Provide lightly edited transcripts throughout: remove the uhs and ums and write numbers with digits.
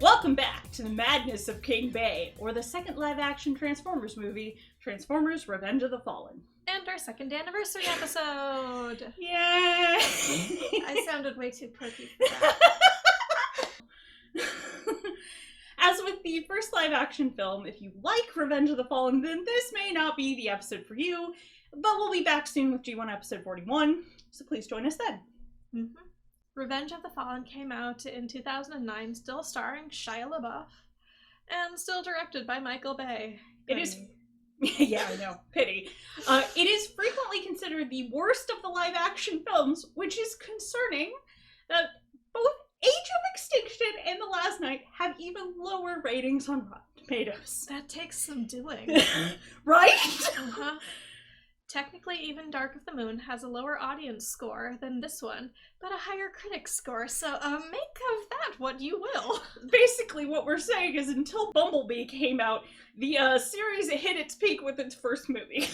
Welcome back to the madness of King Bay, or the second live-action Transformers movie, Transformers: Revenge of the Fallen. And our second anniversary episode! Yay! I sounded way too perky for that. As with the first live-action film, if you like Revenge of the Fallen, then this may not be the episode for you, but we'll be back soon with G1 episode 41, so please join us then. Mm-hmm. Revenge of the Fallen came out in 2009, still starring Shia LaBeouf, and still directed by Michael Bay. It is... Yeah, I know. Pity. It is frequently considered the worst of the live-action films, which is concerning that both Age of Extinction and The Last Night have even lower ratings on Rotten Tomatoes. That takes some doing. Right? Uh-huh. Technically, even Dark of the Moon has a lower audience score than this one, but a higher critic score, so make of that what you will. Basically, what we're saying is until Bumblebee came out, the series hit its peak with its first movie.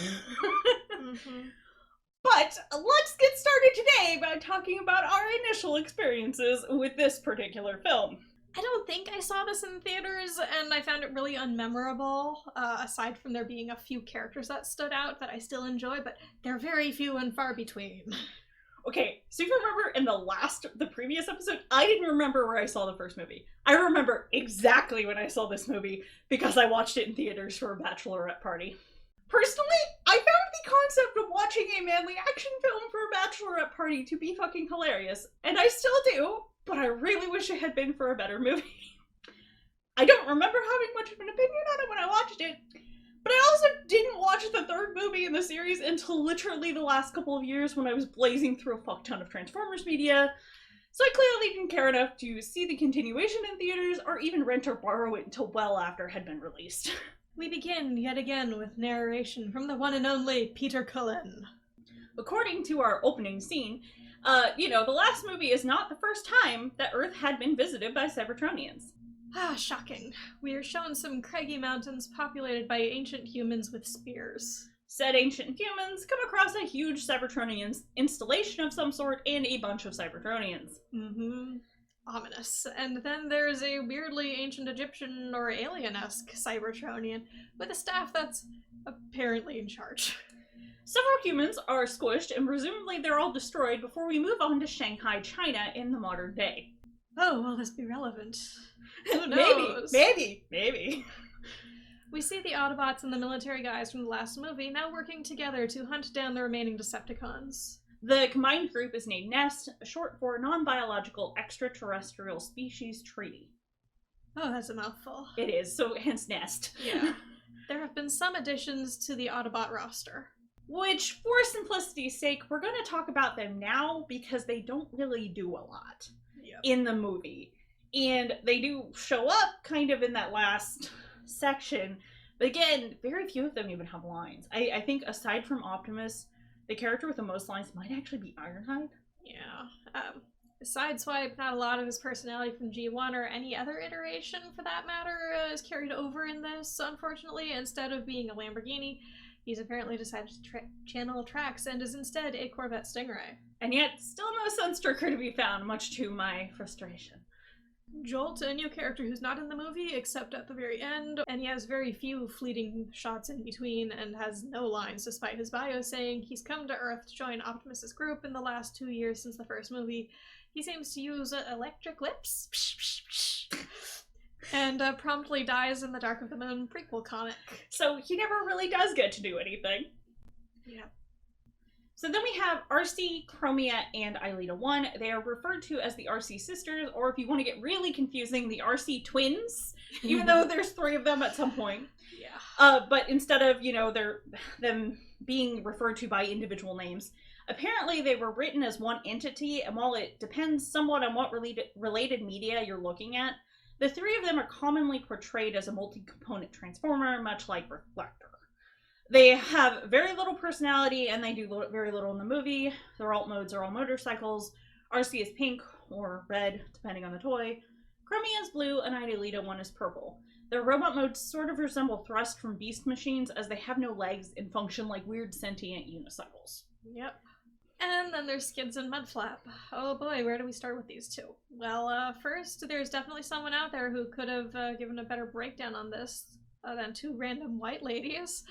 Mm-hmm. But let's get started today by talking about our initial experiences with this particular film. I don't think I saw this in theaters, and I found it really unmemorable, aside from there being a few characters that stood out that I still enjoy, but they're very few and far between. Okay, so if you remember in the previous episode, I didn't remember where I saw the first movie. I remember exactly when I saw this movie, because I watched it in theaters for a bachelorette party. Personally, I found the concept of watching a manly action film for a bachelorette party to be fucking hilarious, and I still do, but I really wish it had been for a better movie. I don't remember having much of an opinion on it when I watched it, but I also didn't watch the third movie in the series until literally the last couple of years when I was blazing through a fuck ton of Transformers media, so I clearly didn't care enough to see the continuation in theaters or even rent or borrow it until well after it had been released. We begin yet again with narration from the one and only Peter Cullen. According to our opening scene, the last movie is not the first time that Earth had been visited by Cybertronians. Ah, shocking. We are shown some craggy mountains populated by ancient humans with spears. Said ancient humans come across a huge Cybertronian installation of some sort and a bunch of Cybertronians. Mm-hmm. Ominous. And then there's a weirdly ancient Egyptian or alien-esque Cybertronian with a staff that's apparently in charge. Several humans are squished, and presumably they're all destroyed before we move on to Shanghai, China in the modern day. Oh, will this be relevant? Who knows? Maybe. We see the Autobots and the military guys from the last movie now working together to hunt down the remaining Decepticons. The combined group is named NEST, short for Non-Biological Extraterrestrial Species Treaty. Oh, that's a mouthful. It is, so hence NEST. Yeah. There have been some additions to the Autobot roster. Which, for simplicity's sake, we're going to talk about them now because they don't really do a lot in the movie. And they do show up kind of in that last section. But again, very few of them even have lines. I think aside from Optimus, the character with the most lines might actually be Ironhide. Yeah. Sideswipe, not a lot of his personality from G1 or any other iteration, for that matter, is carried over in this, unfortunately. Instead of being a Lamborghini, he's apparently decided to channel tracks and is instead a Corvette Stingray. And yet, still no Sunstreaker to be found, much to my frustration. Jolt, a new character who's not in the movie, except at the very end, and he has very few fleeting shots in between and has no lines, despite his bio saying he's come to Earth to join Optimus's group in the last 2 years since the first movie. He seems to use electric lips, and promptly dies in the Dark of the Moon prequel comic. So he never really does get to do anything. Yeah. So then we have RC, Chromia, and Ileeta 1. They are referred to as the RC sisters, or if you want to get really confusing, the RC twins, even though there's 3 of them at some point. Yeah. But instead of, them being referred to by individual names, apparently they were written as one entity, and while it depends somewhat on what related media you're looking at, the 3 of them are commonly portrayed as a multi-component transformer, much like Reflector. They have very little personality, and they do very little in the movie. Their alt modes are all motorcycles. RC is pink, or red, depending on the toy. Chromia is blue, and Ileeta 1 is purple. Their robot modes sort of resemble Thrust from Beast Machines, as they have no legs and function like weird sentient unicycles. Yep. And then there's Skids and Mudflap. Oh boy, where do we start with these two? Well, first, there's definitely someone out there who could have given a better breakdown on this than two random white ladies.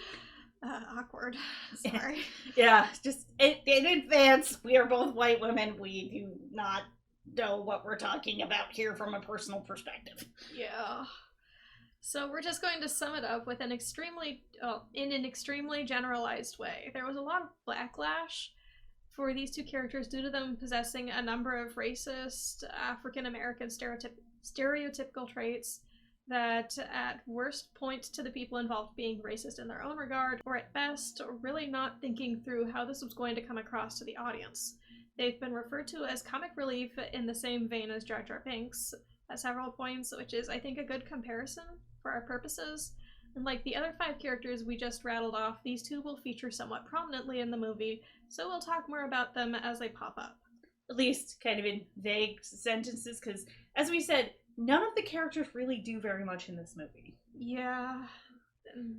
Awkward. Sorry. Yeah, just in advance, we are both white women. We do not know what we're talking about here from a personal perspective. Yeah. So we're just going to sum it up with in an extremely generalized way. There was a lot of backlash for these two characters due to them possessing a number of racist African-American stereotypical traits that at worst point to the people involved being racist in their own regard, or at best, really not thinking through how this was going to come across to the audience. They've been referred to as comic relief in the same vein as Jar Jar Binks at several points, which is, I think, a good comparison for our purposes. And like the other 5 characters we just rattled off, these two will feature somewhat prominently in the movie, so we'll talk more about them as they pop up. At least kind of in vague sentences, because, as we said, none of the characters really do very much in this movie. Yeah.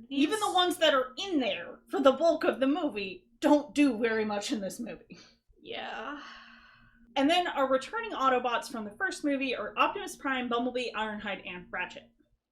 Even the ones that are in there for the bulk of the movie don't do very much in this movie. Yeah. And then our returning Autobots from the first movie are Optimus Prime, Bumblebee, Ironhide, and Ratchet.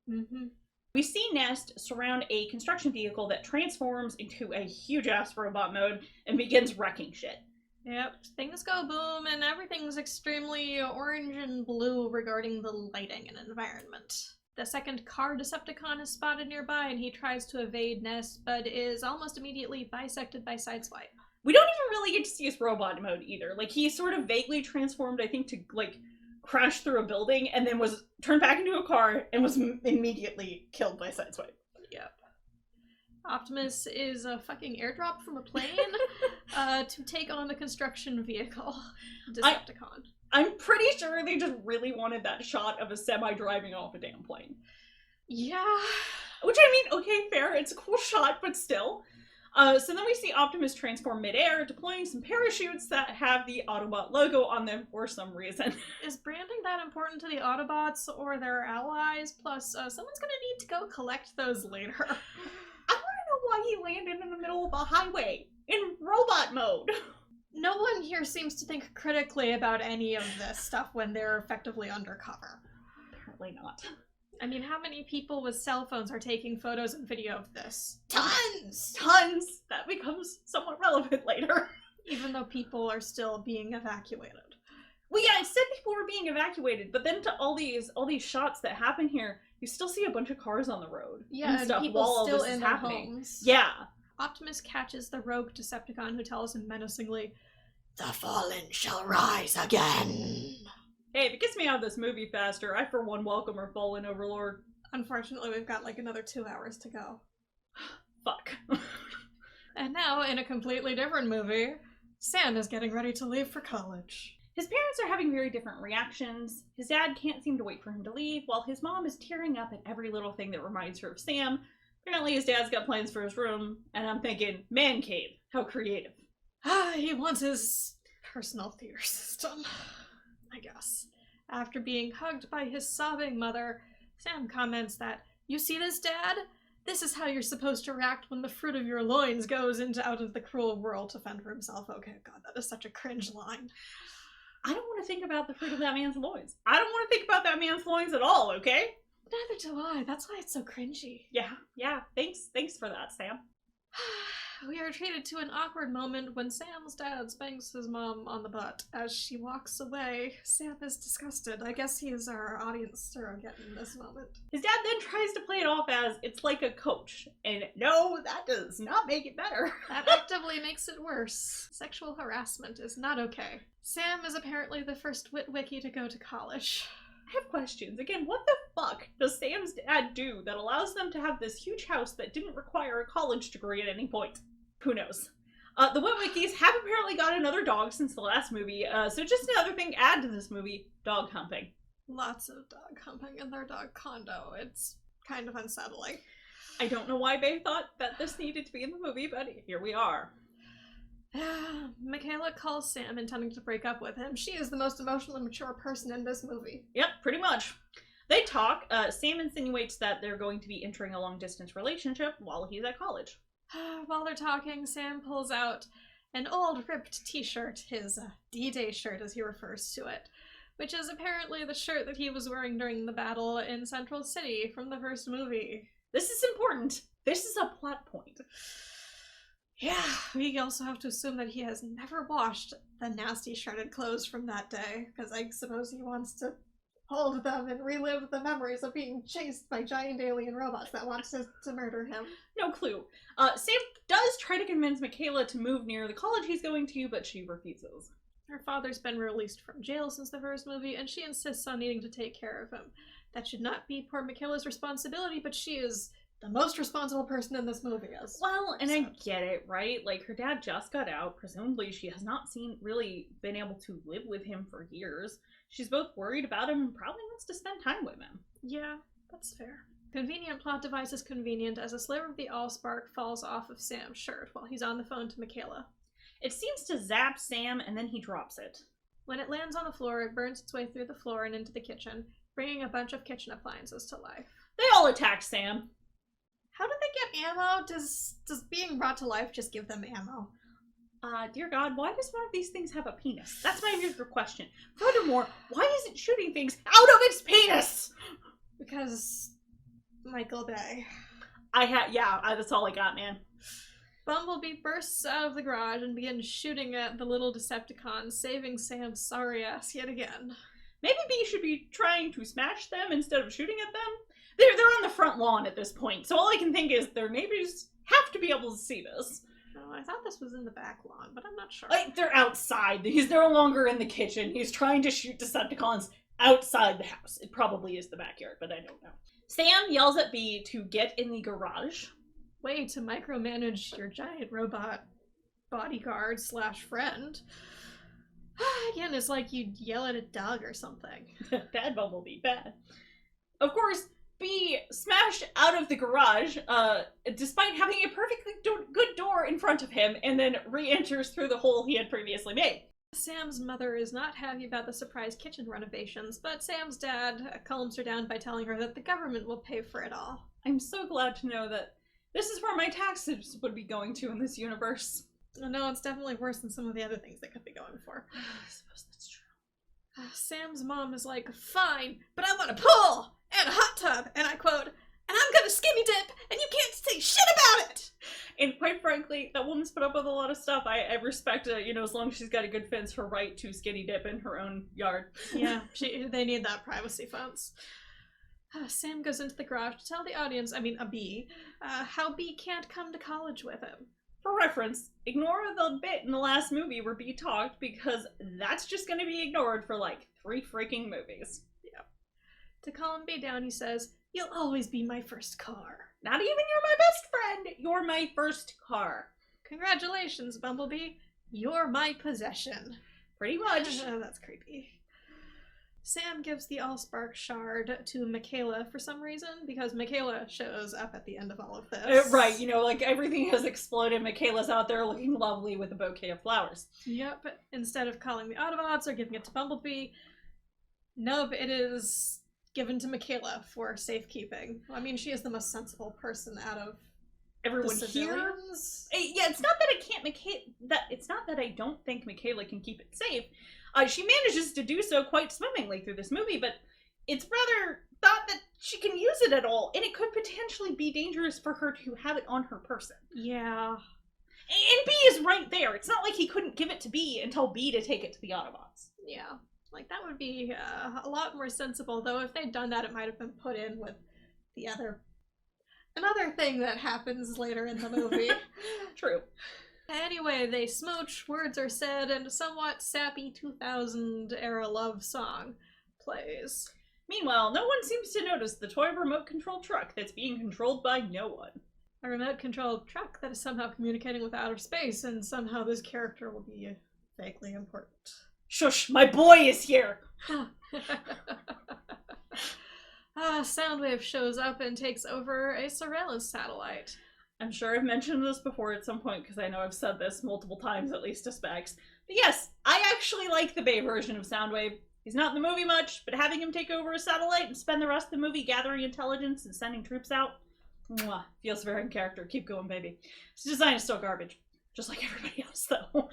Mm-hmm. We see Nest surround a construction vehicle that transforms into a huge-ass robot mode and begins wrecking shit. Yep, things go boom and everything's extremely orange and blue regarding the lighting and environment. The second car Decepticon is spotted nearby and he tries to evade Nest, but is almost immediately bisected by Sideswipe. We don't even really get to see his robot mode either. Like, he sort of vaguely transformed, I think, to, like, crash through a building and then was turned back into a car and was immediately killed by Sideswipe. Yep. Optimus is a fucking airdrop from a plane to take on the construction vehicle Decepticon. I'm pretty sure they just really wanted that shot of a semi driving off a damn plane. Yeah. Which, I mean, okay, fair, it's a cool shot, but still. So then we see Optimus transform midair, deploying some parachutes that have the Autobot logo on them for some reason. Is branding that important to the Autobots or their allies? Plus, someone's gonna need to go collect those later. I want to know why he landed in the middle of a highway in robot mode. No one here seems to think critically about any of this stuff when they're effectively undercover. Apparently not. I mean, how many people with cell phones are taking photos and video of this? Tons! Tons! That becomes somewhat relevant later. Even though people are still being evacuated. Well, yeah, it said people were being evacuated, but then to all these shots that happen here, you still see a bunch of cars on the road. Yeah, and stuff people while still this in is their happening. homes. Yeah. Optimus catches the rogue Decepticon who tells him menacingly, "The fallen shall rise again." Hey, if it gets me out of this movie faster, I for one welcome our fallen overlord. Unfortunately, we've got like another 2 hours to go. Fuck. And now, in a completely different movie, Sam is getting ready to leave for college. His parents are having very different reactions. His dad can't seem to wait for him to leave, while his mom is tearing up at every little thing that reminds her of Sam. Apparently his dad's got plans for his room, and I'm thinking, man cave, how creative. He wants his personal theater system, I guess. After being hugged by his sobbing mother, Sam comments that, "You see this, Dad? This is how you're supposed to react when the fruit of your loins goes out of the cruel world to fend for himself." Okay, God, that is such a cringe line. I don't want to think about the fruit of that man's loins. I don't want to think about that man's loins at all, okay? Neither do I. That's why it's so cringy. Yeah. Thanks for that, Sam. We are treated to an awkward moment when Sam's dad spanks his mom on the butt. As she walks away, Sam is disgusted. I guess he is our audience surrogate in this moment. His dad then tries to play it off as it's like a coach. And no, that does not make it better. That actively makes it worse. Sexual harassment is not okay. Sam is apparently the first Witwicky to go to college. I have questions. Again, what the fuck does Sam's dad do that allows them to have this huge house that didn't require a college degree at any point? Who knows? The Witwickies have apparently got another dog since the last movie, so just another thing to add to this movie, dog humping. Lots of dog humping in their dog condo. It's kind of unsettling. I don't know why they thought that this needed to be in the movie, but here we are. Michaela calls Sam intending to break up with him. She is the most emotionally mature person in this movie. Yep, pretty much. They talk. Sam insinuates that they're going to be entering a long-distance relationship while he's at college. While they're talking, Sam pulls out an old ripped t-shirt, his D-Day shirt as he refers to it, which is apparently the shirt that he was wearing during the battle in Central City from the first movie. This is important. This is a plot point. Yeah, we also have to assume that he has never washed the nasty shredded clothes from that day, because I suppose he wants to hold them and relive the memories of being chased by giant alien robots that want to murder him. No clue. Sam does try to convince Michaela to move near the college he's going to, but she refuses. Her father's been released from jail since the first movie, and she insists on needing to take care of him. That should not be poor Michaela's responsibility, but she is the most responsible person in this movie. Well, and I get it, right? Like, her dad just got out. Presumably, she has not really been able to live with him for years. She's both worried about him and probably wants to spend time with him. Yeah, that's fair. Convenient plot device is convenient as a sliver of the Allspark falls off of Sam's shirt while he's on the phone to Michaela. It seems to zap Sam, and then he drops it. When it lands on the floor, it burns its way through the floor and into the kitchen, bringing a bunch of kitchen appliances to life. They all attack Sam. How do they get ammo? Does being brought to life just give them ammo? Dear God, why does one of these things have a penis? That's my bigger question. Furthermore, why is it shooting things out of its penis? Because Michael Bay. That's all I got, man. Bumblebee bursts out of the garage and begins shooting at the little Decepticons, saving Sam's sorry ass yet again. Maybe Bee should be trying to smash them instead of shooting at them. They're on the front lawn at this point, so all I can think is their neighbors have to be able to see this. Oh, I thought this was in the back lawn, but I'm not sure. Like, they're outside. He's no longer in the kitchen. He's trying to shoot Decepticons outside the house. It probably is the backyard, but I don't know. Sam yells at Bee to get in the garage. Way to micromanage your giant robot bodyguard / friend. Again, it's like you'd yell at a dog or something. Bad Bumblebee, bad. Of course, Bee smashed out of the garage, despite having a perfectly good door in front of him, and then re-enters through the hole he had previously made. Sam's mother is not happy about the surprise kitchen renovations, but Sam's dad calms her down by telling her that the government will pay for it all. I'm so glad to know that this is where my taxes would be going to in this universe. No, it's definitely worse than some of the other things they could be going for. I suppose that's true. Sam's mom is like, fine, but I want a pool and a hot tub, and I quote, and I'm gonna skinny dip, and you can't say shit about it! And quite frankly, that woman's put up with a lot of stuff. I respect, as long as she's got a good fence, her right to skinny dip in her own yard. Yeah, they need that privacy fence. Sam goes into the garage to tell the audience, Bee, how Bee can't come to college with him. For reference, ignore the bit in the last movie where Bee talked, because that's just going to be ignored for like 3 freaking movies. Yeah. To calm Bee down, he says, "You'll always be my first car." Not even you're my best friend, you're my first car. Congratulations, Bumblebee. You're my possession. Pretty much. That's creepy. Sam gives the Allspark shard to Michaela for some reason, because Michaela shows up at the end of all of this. Right, like everything has exploded. Michaela's out there looking lovely with a bouquet of flowers. Yep, instead of calling the Autobots or giving it to Bumblebee, nope, it is given to Michaela for safekeeping. She is the most sensible person out of everyone here. Yeah, it's not that I don't think Michaela can keep it safe. She manages to do so quite swimmingly through this movie, but it's rather thought that she can use it at all, and it could potentially be dangerous for her to have it on her person. Yeah. And Bee is right there. It's not like he couldn't give it to Bee and tell Bee to take it to the Autobots. Yeah. That would be a lot more sensible, though if they'd done that, it might have been put in with another thing that happens later in the movie. True. Anyway, they smooch, words are said, and a somewhat sappy 2000-era love song plays. Meanwhile, no one seems to notice the toy remote-controlled truck that's being controlled by no one. A remote-controlled truck that is somehow communicating with outer space, and somehow this character will be vaguely important. Shush, my boy is here! Soundwave shows up and takes over a surveillance satellite. I'm sure I've mentioned this before at some point, because I know I've said this multiple times, at least to Specs. But yes, I actually like the Bay version of Soundwave. He's not in the movie much, but having him take over a satellite and spend the rest of the movie gathering intelligence and sending troops out, feels very in character. Keep going, baby. His design is still garbage. just like everybody else, though.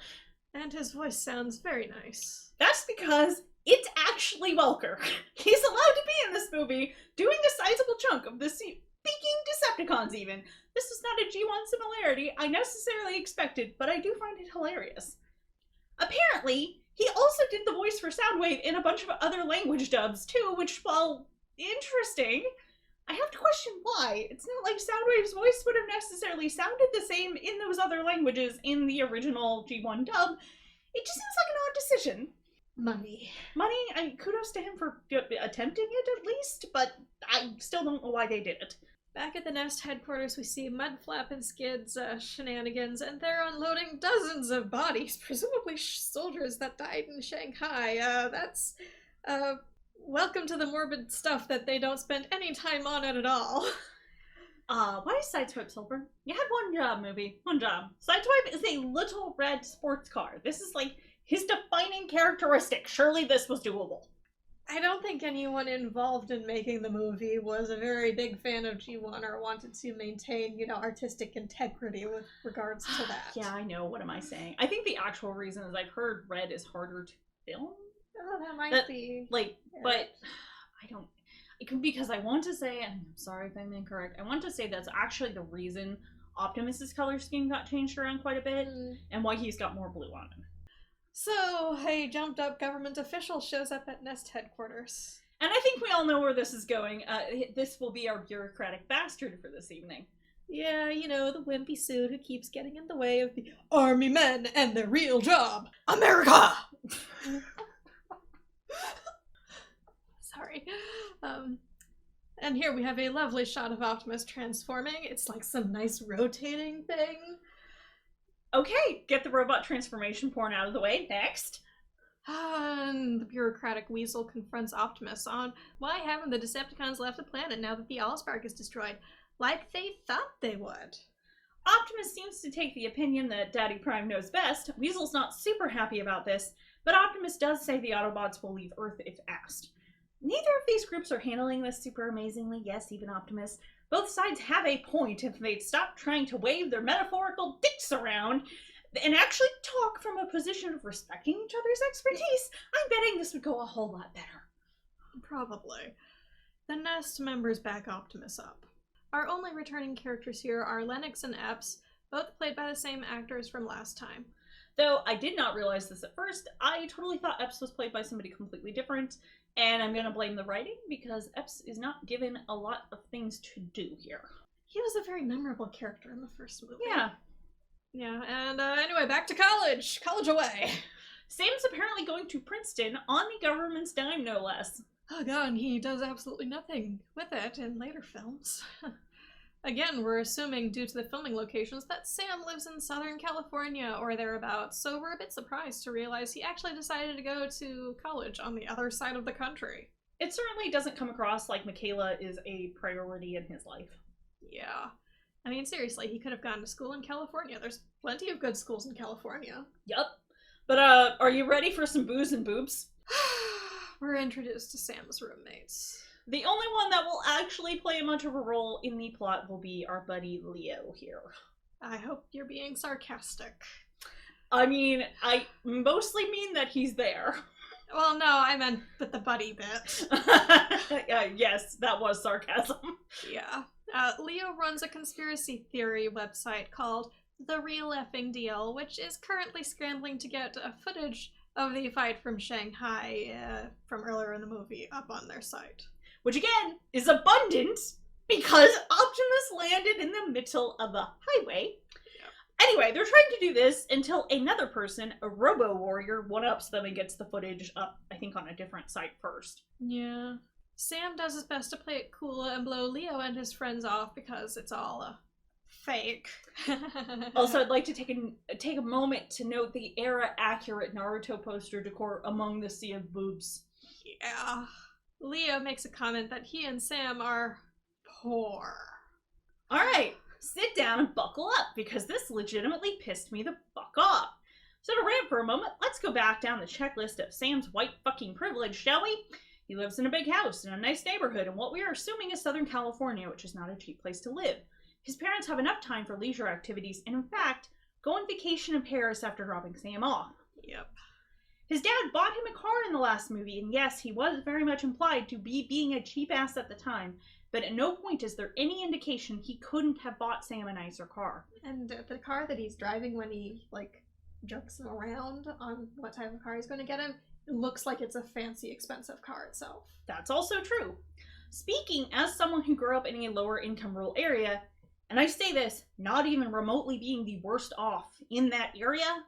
And his voice sounds very nice. That's because it's actually Welker. He's allowed to be in this movie, doing a sizable chunk of the speaking Decepticons even. This is not a G1 similarity I necessarily expected, but I do find it hilarious. Apparently, he also did the voice for Soundwave in a bunch of other language dubs too, which, while interesting, I have to question why. It's not like Soundwave's voice would have necessarily sounded the same in those other languages in the original G1 dub. It just seems like an odd decision. Money. I mean, kudos to him for attempting it at least, but I still don't know why they did it. Back at the Nest headquarters, we see Mudflap and Skid's shenanigans, and they're unloading dozens of bodies, presumably soldiers that died in Shanghai. That's welcome to the morbid stuff that they don't spend any time on it at all. Why is Sideswipe silver? You had one job, movie. One job. Sideswipe is a little red sports car. This is like his defining characteristic. Surely this was doable. I don't think anyone involved in making the movie was a very big fan of G1 or wanted to maintain, artistic integrity with regards to that. Yeah, I know. What am I saying? I think the actual reason is I've heard red is harder to film. Oh, that might be. But I don't. Because I want to say, and I'm sorry if I'm incorrect, I want to say that's actually the reason Optimus's color scheme got changed around quite a bit, and why he's got more blue on him. So, a jumped up government official shows up at Nest headquarters. And I think we all know where this is going. This will be our bureaucratic bastard for this evening. Yeah, the wimpy suit who keeps getting in the way of the army men and their real job. America! Sorry. And here we have a lovely shot of Optimus transforming. It's like some nice rotating thing. Okay, get the robot transformation porn out of the way. Next. And the bureaucratic weasel confronts Optimus on why haven't the Decepticons left the planet now that the Allspark is destroyed, like they thought they would. Optimus seems to take the opinion that Daddy Prime knows best. Weasel's not super happy about this, but Optimus does say the Autobots will leave Earth if asked. Neither of these groups are handling this super amazingly, yes, even Optimus. Both sides have a point if they'd stop trying to wave their metaphorical dicks around and actually talk from a position of respecting each other's expertise. I'm betting this would go a whole lot better. Probably. The Nest members back Optimus up. Our only returning characters here are Lennox and Epps, both played by the same actors from last time. Though I did not realize this at first, I totally thought Epps was played by somebody completely different. And I'm gonna blame the writing, because Epps is not given a lot of things to do here. He was a very memorable character in the first movie. Yeah. Yeah, and anyway, back to college. College away. Sam's apparently going to Princeton on the government's dime, no less. Oh god, and he does absolutely nothing with it in later films. Again, we're assuming, due to the filming locations, that Sam lives in Southern California or thereabouts, so we're a bit surprised to realize he actually decided to go to college on the other side of the country. It certainly doesn't come across like Michaela is a priority in his life. Yeah. I mean, seriously, he could have gone to school in California. There's plenty of good schools in California. Yup. But, are you ready for some booze and boobs? We're introduced to Sam's roommates. The only one that will actually play much of a role in the plot will be our buddy Leo here. I hope you're being sarcastic. I mean, I mostly mean that he's there. Well, no, I meant with the buddy bit. Yes, that was sarcasm. Yeah. Leo runs a conspiracy theory website called The Real Effing Deal, which is currently scrambling to get footage of the fight from Shanghai from earlier in the movie up on their site. Which again is abundant because Optimus landed in the middle of a highway. Yeah. Anyway, they're trying to do this until another person, a robo-warrior, one-ups them and gets the footage up, I think, on a different site first. Yeah. Sam does his best to play it cool and blow Leo and his friends off because it's all fake. Also, I'd like to take a moment to note the era-accurate Naruto poster decor among the sea of boobs. Yeah. Leo makes a comment that he and Sam are poor. Alright, sit down and buckle up, because this legitimately pissed me the fuck off. So to rant for a moment, let's go back down the checklist of Sam's white fucking privilege, shall we? He lives in a big house in a nice neighborhood in what we are assuming is Southern California, which is not a cheap place to live. His parents have enough time for leisure activities, and in fact, go on vacation in Paris after dropping Sam off. Yep. His dad bought him a car in the last movie, and yes, he was very much implied to be being a cheap ass at the time, but at no point is there any indication he couldn't have bought Sam a nicer car. And the car that he's driving when he, jokes him around on what type of car he's going to get him, it looks like it's a fancy, expensive car itself. That's also true. Speaking as someone who grew up in a lower income rural area, and I say this, not even remotely being the worst off in that area,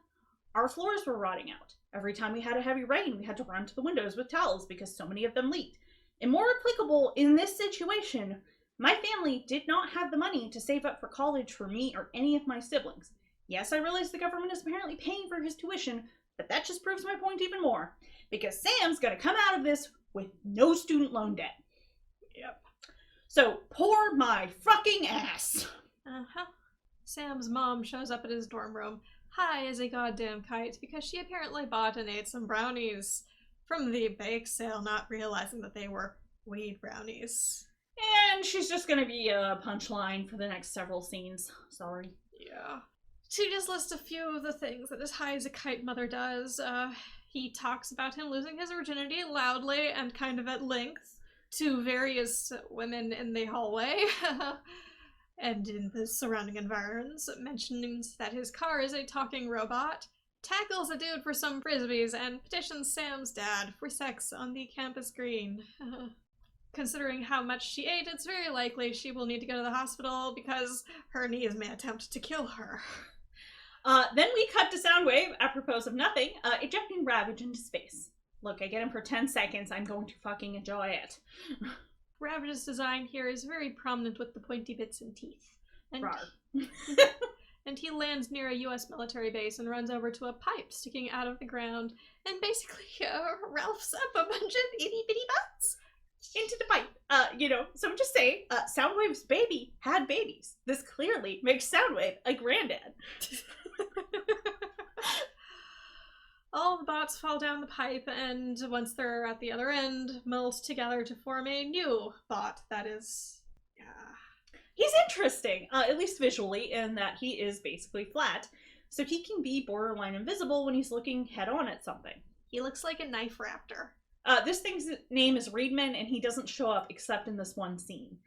our floors were rotting out. Every time we had a heavy rain, we had to run to the windows with towels because so many of them leaked. And more applicable in this situation, my family did not have the money to save up for college for me or any of my siblings. Yes, I realize the government is apparently paying for his tuition, but that just proves my point even more. Because Sam's gonna come out of this with no student loan debt. Yep. So, pour my fucking ass. Uh-huh. Sam's mom shows up at his dorm room, high as a goddamn kite, because she apparently bought and ate some brownies from the bake sale, not realizing that they were weed brownies. And she's just gonna be a punchline for the next several scenes. Sorry. Yeah. To just list a few of the things that his high as a kite mother does, he talks about him losing his virginity loudly and kind of at length to various women in the hallway and in the surrounding environs, mentioning that his car is a talking robot, tackles a dude for some frisbees, and petitions Sam's dad for sex on the campus green. Considering how much she ate, it's very likely she will need to go to the hospital because her knees may attempt to kill her. Then we cut to Soundwave, apropos of nothing, ejecting Ravage into space. Look, I get him for 10 seconds, I'm going to fucking enjoy it. Ravage's design here is very prominent with the pointy bits and teeth. And, and he lands near a US military base and runs over to a pipe sticking out of the ground and basically ralphs up a bunch of itty bitty butts into the pipe. So just say, Soundwave's baby had babies. This clearly makes Soundwave a granddad. All the bots fall down the pipe, and once they're at the other end, meld together to form a new bot that is... He's interesting, at least visually, in that he is basically flat, so he can be borderline invisible when he's looking head-on at something. He looks like a knife raptor. This thing's name is Reedman, and he doesn't show up except in this one scene.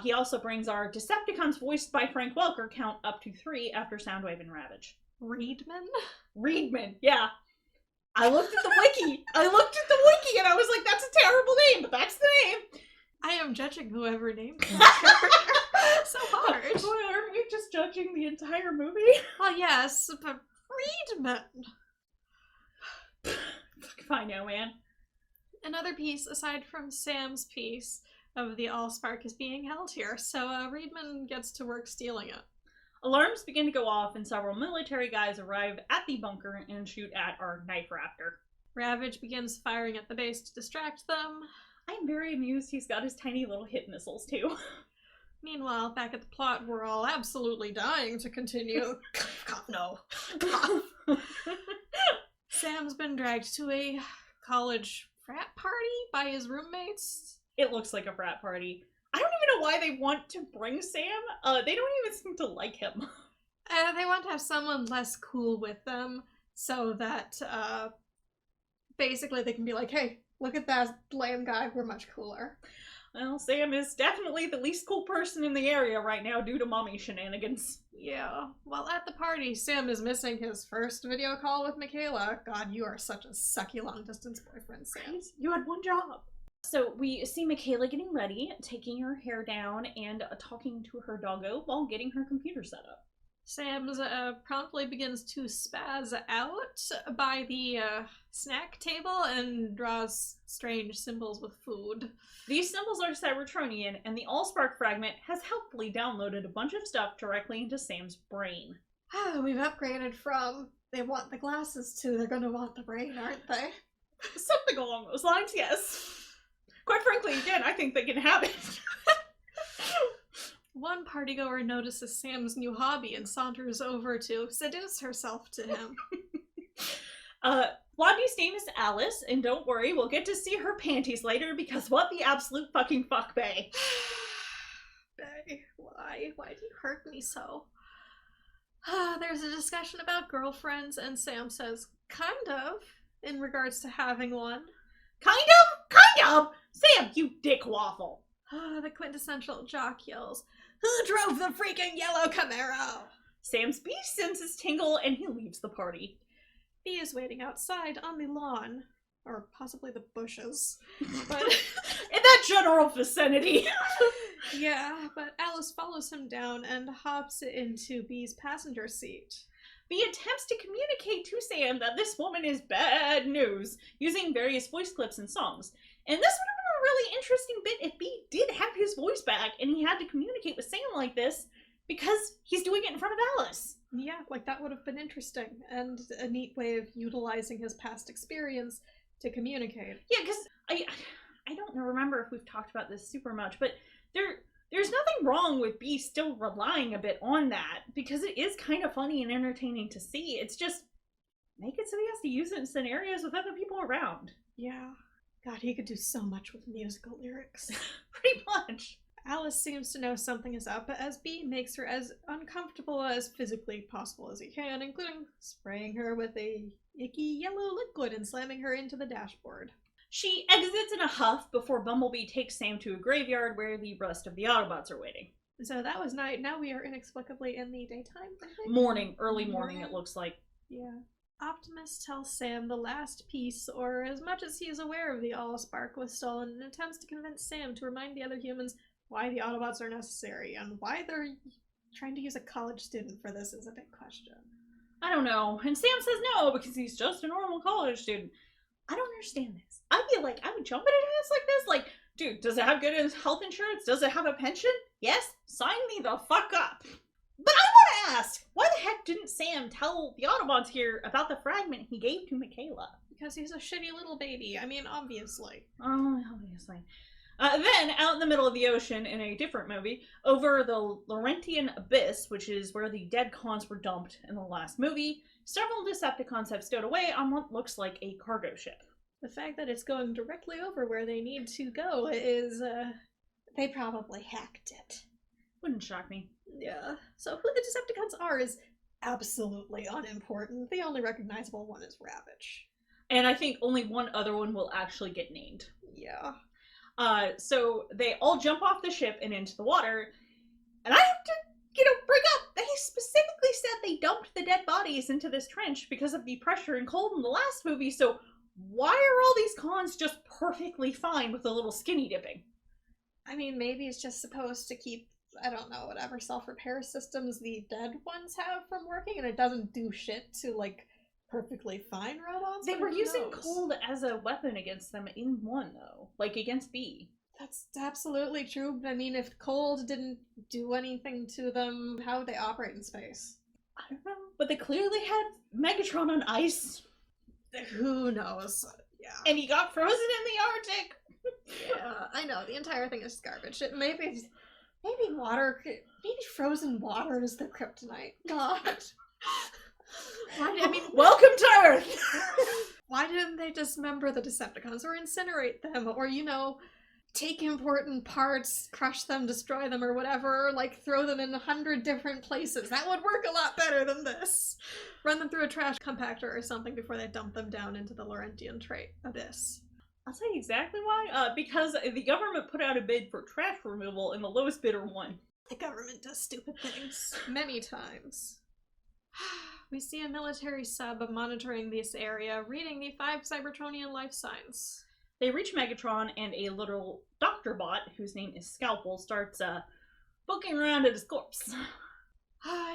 He also brings our Decepticons voiced by Frank Welker count up to 3 after Soundwave and Ravage. Reedman? Reedman, yeah. I looked at the wiki and I was like, that's a terrible name, but that's the name. I am judging whoever named that. So hard. Well, aren't we just judging the entire movie? Well, yes, but Reedman. Fine now, man. Another piece, aside from Sam's piece, of the Allspark is being held here, so Reedman gets to work stealing it. Alarms begin to go off and several military guys arrive at the bunker and shoot at our Knife Raptor. Ravage begins firing at the base to distract them. I'm very amused he's got his tiny little hit missiles too. Meanwhile, back at the plot, we're all absolutely dying to continue. Cough, no. Sam's been dragged to a college frat party by his roommates. It looks like a frat party. I don't even know why they want to bring Sam. They don't even seem to like him. They want to have someone less cool with them so that basically they can be like, hey, look at that lame guy, we're much cooler. Well, Sam is definitely the least cool person in the area right now due to mommy shenanigans. Yeah. While at the party, Sam is missing his first video call with Michaela. God, you are such a sucky long-distance boyfriend, Sam. You had one job. So we see Michaela getting ready, taking her hair down, and talking to her doggo while getting her computer set up. Sam's promptly begins to spaz out by the snack table and draws strange symbols with food. These symbols are Cybertronian, and the Allspark fragment has helpfully downloaded a bunch of stuff directly into Sam's brain. We've upgraded from they want the glasses to they're gonna want the brain, aren't they? Something along those lines, yes. Quite frankly, again, I think they can have it. One partygoer notices Sam's new hobby and saunters over to seduce herself to him. Blondie's name is Alice, and don't worry, we'll get to see her panties later because what the absolute fucking fuck, bae. Bae, why? Why do you hurt me so? There's a discussion about girlfriends, and Sam says, kind of, in regards to having one. Kind of? Kind of? Sam, you dick waffle. The quintessential jock yells, who drove the freaking yellow Camaro? Sam's beast senses tingle and he leaves the party. He is waiting outside on the lawn. Or possibly the bushes. But in that general vicinity. Yeah, but Alice follows him down and hops into Bee's passenger seat. Bee attempts to communicate to Sam that this woman is bad news, using various voice clips and songs. And this would have been a really interesting bit if Bee did have his voice back and he had to communicate with Sam like this, because he's doing it in front of Alice. Yeah, like that would have been interesting, and a neat way of utilizing his past experience to communicate. Yeah, because I don't remember if we've talked about this super much, but there's nothing wrong with Bee still relying a bit on that, because it is kind of funny and entertaining to see. It's just, make it so he has to use it in scenarios with other people around. Yeah. God, he could do so much with musical lyrics. Pretty much. Alice seems to know something is up, as Bee makes her as uncomfortable as physically possible as he can, including spraying her with a icky yellow liquid and slamming her into the dashboard. She exits in a huff before Bumblebee takes Sam to a graveyard where the rest of the Autobots are waiting. So that was night. Now we are inexplicably in the daytime, I think? Morning. Early morning, it looks like. Yeah. Optimus tells Sam the last piece, or as much as he is aware of the Allspark was stolen, and attempts to convince Sam to remind the other humans why the Autobots are necessary, and why they're trying to use a college student for this is a big question. I don't know. And Sam says no, because he's just a normal college student. I don't understand this. I feel like I would jump at an ass like this. Like, dude, does it have good health insurance? Does it have a pension? Yes? Sign me the fuck up. But I want to ask, why the heck didn't Sam tell the Autobots here about the fragment he gave to Michaela? Because he's a shitty little baby. I mean, obviously. Oh, obviously. Then, out in the middle of the ocean in a different movie, over the Laurentian Abyss, which is where the dead cons were dumped in the last movie, several Decepticons have stowed away on what looks like a cargo ship. The fact that it's going directly over where they need to go is, they probably hacked it. Wouldn't shock me. Yeah. So who the Decepticons are is absolutely unimportant. The only recognizable one is Ravage. And I think only one other one will actually get named. Yeah. So they all jump off the ship and into the water, and I have to, bring up, they specifically said they dumped the dead bodies into this trench because of the pressure and cold in the last movie, so why are all these cons just perfectly fine with a little skinny dipping? I mean, maybe it's just supposed to keep, I don't know, whatever self-repair systems the dead ones have from working, and it doesn't do shit to, like, perfectly fine robots? They were using cold as a weapon against them in one, though. Like, against B. That's absolutely true. I mean, if cold didn't do anything to them, how would they operate in space? I don't know. But they clearly had Megatron on ice. Who knows? Yeah. And he got frozen in the Arctic. Yeah, I know. The entire thing is garbage. Maybe water, maybe frozen water is the kryptonite. God. Welcome to Earth! Why didn't they dismember the Decepticons or incinerate them or, take important parts, crush them, destroy them or whatever, like throw them in 100 different places? That would work a lot better than this. Run them through a trash compactor or something before they dump them down into the Laurentian abyss. I'll tell you exactly why. Because the government put out a bid for trash removal and the lowest bidder won. The government does stupid things. Many times. We see a military sub monitoring this area, reading the 5 Cybertronian life signs. They reach Megatron, and a little doctor bot, whose name is Scalpel, starts poking around at his corpse.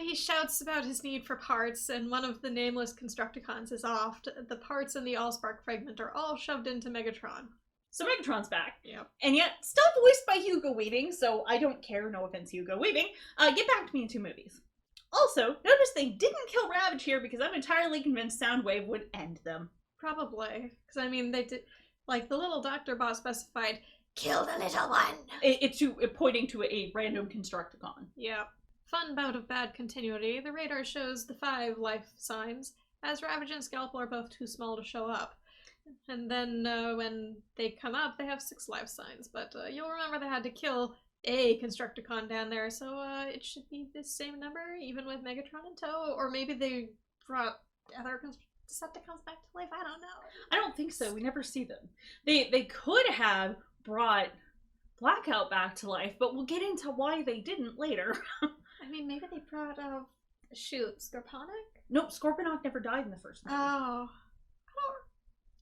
He shouts about his need for parts, and one of the nameless Constructicons is off. The parts in the Allspark fragment are all shoved into Megatron. So Megatron's back. Yep. And yet, still voiced by Hugo Weaving, so I don't care, no offense Hugo Weaving. Get back to me in 2 movies. Also, notice they didn't kill Ravage here because I'm entirely convinced Soundwave would end them. Probably. Because, they did, like, the little doctor bot specified, kill the little one! It's pointing to a random Constructicon. Yeah. Fun bout of bad continuity. The radar shows the 5 life signs, as Ravage and Scalpel are both too small to show up. And then when they come up, they have 6 life signs, but you'll remember they had to kill a Constructicon down there, so it should be the same number, even with Megatron in tow, or maybe they brought other Decepticons back to life. I don't know. I don't think so. We never see them. They could have brought Blackout back to life, but we'll get into why they didn't later. I mean, maybe they brought Scorponic? Nope, Scorponok never died in the first movie. Oh.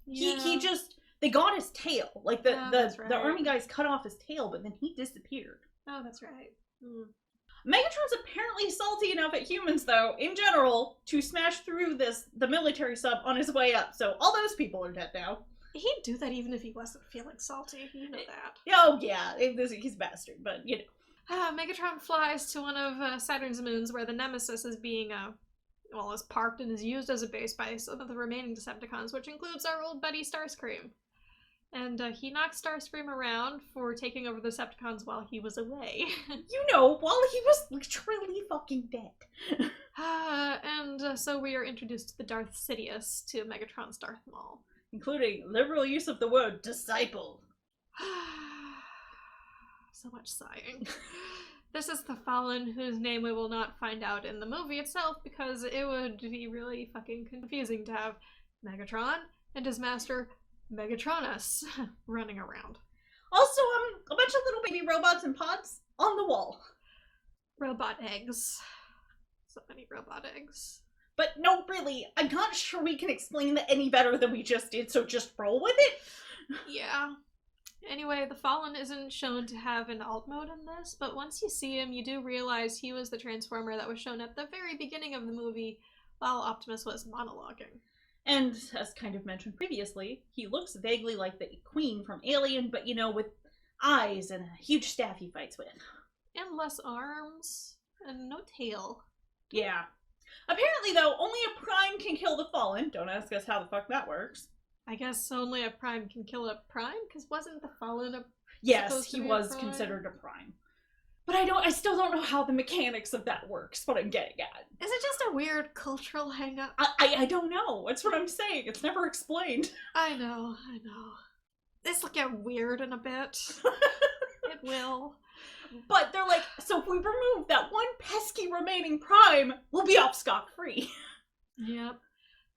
Yeah. He just, they got his tail. Like the right. army guys cut off his tail, but then he disappeared. Oh, that's right. Megatron's apparently salty enough at humans, though, in general, to smash through the military sub on his way up. So all those people are dead now. He'd do that even if he wasn't feeling salty. You know that. Oh, yeah. He's a bastard, but, you know. Megatron flies to one of Saturn's moons where the Nemesis is being, is parked and is used as a base by some of the remaining Decepticons, which includes our old buddy Starscream. And he knocked Starscream around for taking over the Decepticons while he was away. While he was literally fucking dead. So we are introduced to the Darth Sidious to Megatron's Darth Maul. Including liberal use of the word disciple. So much sighing. This is the Fallen, whose name we will not find out in the movie itself, because it would be really fucking confusing to have Megatron and his master Megatronus running around. Also, a bunch of little baby robots and pods on the wall. Robot eggs. So many robot eggs. But no, really, I'm not sure we can explain that any better than we just did, so just roll with it. Yeah. Anyway, the Fallen isn't shown to have an alt mode in this, but once you see him, you do realize he was the Transformer that was shown at the very beginning of the movie while Optimus was monologuing. And, as kind of mentioned previously, he looks vaguely like the Queen from Alien, but, with eyes and a huge staff he fights with. And less arms, and no tail. Yeah. Apparently, though, only a Prime can kill the Fallen. Don't ask us how the fuck that works. I guess only a Prime can kill a Prime? Because wasn't the Fallen Yes, he was considered a Prime. But I still don't know how the mechanics of that works, what I'm getting at. Is it just a weird cultural hang-up? I don't know. That's what I'm saying. It's never explained. I know. This will get weird in a bit. It will. But they're like, so if we remove that one pesky remaining Prime, we'll be off scot-free. Yep.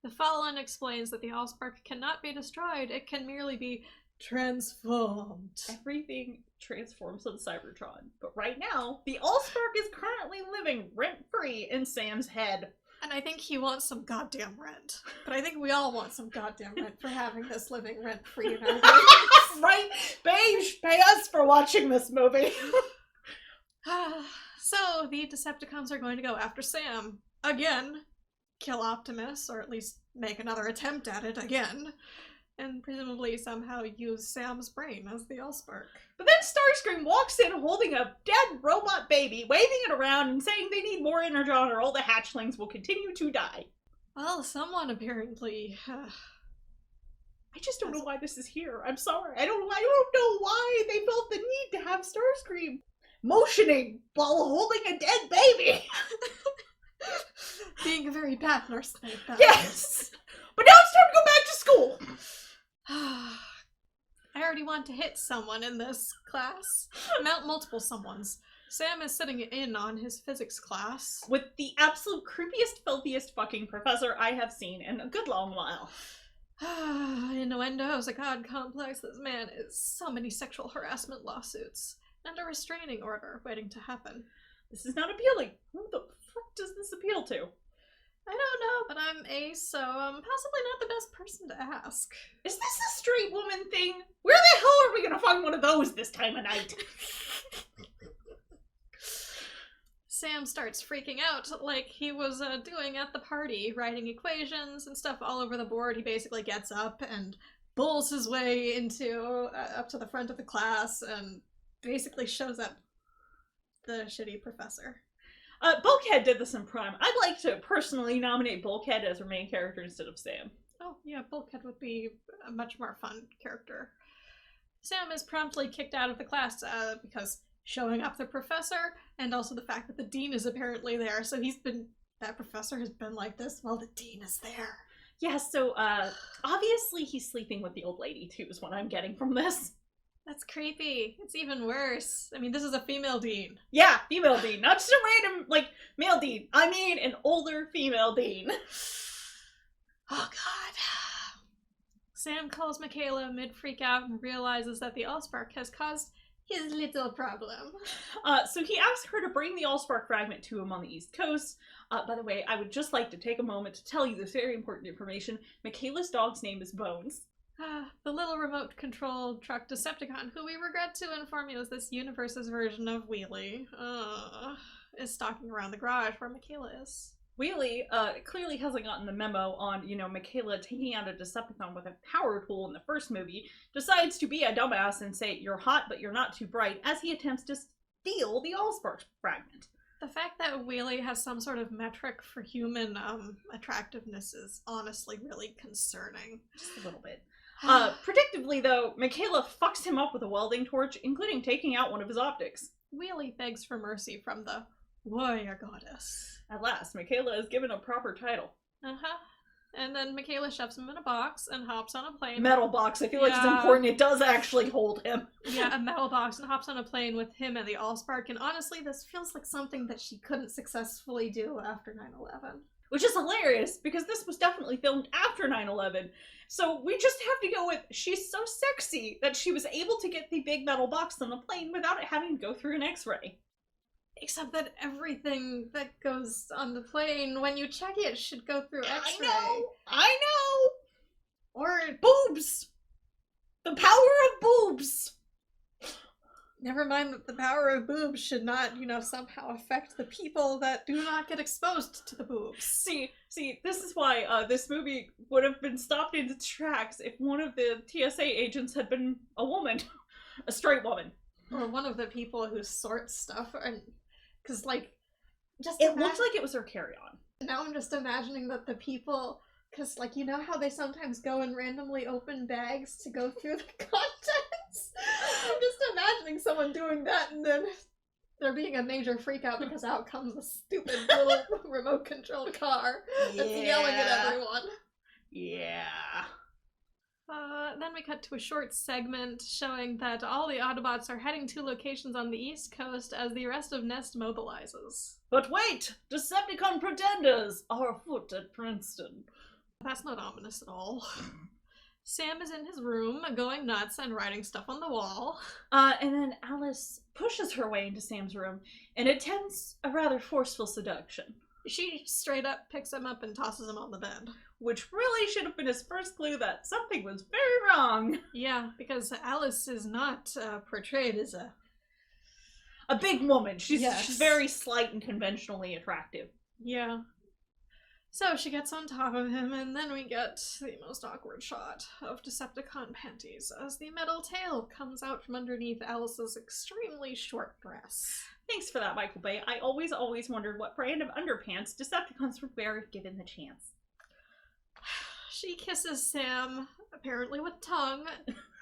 The Fallen explains that the Allspark cannot be destroyed, it can merely be transformed. Everything transforms on Cybertron. But right now, the Allspark is currently living rent-free in Sam's head. And I think he wants some goddamn rent. But I think we all want some goddamn rent for having this living rent-free in our lives. Right? Pay us for watching this movie. So, the Decepticons are going to go after Sam. Again. Kill Optimus, or at least make another attempt at it again. And presumably somehow use Sam's brain as the Allspark. But then Starscream walks in holding a dead robot baby, waving it around and saying they need more Energon or all the hatchlings will continue to die. Well, someone apparently... I just don't know why this is here. I'm sorry. I don't know why they felt the need to have Starscream motioning while holding a dead baby. Being a very bad nurse like that. Yes! But now it's time to go back to school! I already want to hit someone in this class. Multiple someones. Sam is sitting in on his physics class. With the absolute creepiest, filthiest fucking professor I have seen in a good long while. Innuendos, a god complex. This man is so many sexual harassment lawsuits. And a restraining order waiting to happen. This is not appealing. Who the fuck does this appeal to? I don't know, but I'm ace, so I'm possibly not the best person to ask. Is this a straight woman thing? Where the hell are we gonna find one of those this time of night? Sam starts freaking out like he was doing at the party, writing equations and stuff all over the board. He basically gets up and bulls his way into up to the front of the class and basically shows up the shitty professor. Bulkhead did this in Prime. I'd like to personally nominate Bulkhead as our main character instead of Sam. Oh, yeah, Bulkhead would be a much more fun character. Sam is promptly kicked out of the class because showing up the professor, and also the fact that the dean is apparently there. So that professor has been like this while the dean is there. Yeah, so obviously he's sleeping with the old lady too, is what I'm getting from this. That's creepy. It's even worse. I mean, this is a female dean. Yeah, female dean. Not just a random, male dean. I mean an older female dean. Oh, God. Sam calls Michaela mid-freak out and realizes that the Allspark has caused his little problem. So he asks her to bring the Allspark fragment to him on the East Coast. By the way, I would just like to take a moment to tell you this very important information. Michaela's dog's name is Bones. The little remote-controlled truck Decepticon, who we regret to inform you is this universe's version of Wheelie, is stalking around the garage where Michaela is. Wheelie clearly hasn't gotten the memo on, Michaela taking out a Decepticon with a power tool in the first movie, decides to be a dumbass and say, "You're hot, but you're not too bright," as he attempts to steal the Allspark fragment. The fact that Wheelie has some sort of metric for human attractiveness is honestly really concerning. Just a little bit. Predictably, though, Michaela fucks him up with a welding torch, including taking out one of his optics. Wheelie begs for mercy from the warrior goddess. At last, Michaela is given a proper title. And then Michaela shoves him in a box and hops on a plane. Metal box. I feel like it's important. It does actually hold him. Yeah, a metal box, and hops on a plane with him and the Allspark. And honestly, this feels like something that she couldn't successfully do after 9/11. Which is hilarious, because this was definitely filmed after 9/11. So we just have to go with, she's so sexy that she was able to get the big metal box on the plane without it having to go through an x-ray. Except that everything that goes on the plane, when you check it, should go through x-ray. I know! Or boobs! The power of boobs! Never mind that the power of boobs should not, somehow affect the people that do not get exposed to the boobs. See, this is why this movie would have been stopped in its tracks if one of the TSA agents had been a woman. A straight woman. Or one of the people who sort stuff, and because, it looked like it was her carry-on. Now I'm just imagining that the people, because, how they sometimes go and randomly open bags to go through the contents? I'm just imagining someone doing that, and then there being a major freak out because out comes a stupid little remote-controlled car that's yelling at everyone. Yeah. Then we cut to a short segment showing that all the Autobots are heading to locations on the East Coast as the rest of Nest mobilizes. But wait! Decepticon pretenders are afoot at Princeton. That's not ominous at all. Sam is in his room, going nuts and writing stuff on the wall. And then Alice pushes her way into Sam's room and attempts a rather forceful seduction. She straight up picks him up and tosses him on the bed. Which really should have been his first clue that something was very wrong. Yeah, because Alice is not portrayed as a big woman. She's very slight and conventionally attractive. Yeah. So she gets on top of him, and then we get the most awkward shot of Decepticon panties as the metal tail comes out from underneath Alice's extremely short dress. Thanks for that, Michael Bay. I always wondered what brand of underpants Decepticons would wear if given the chance. She kisses Sam, apparently with tongue,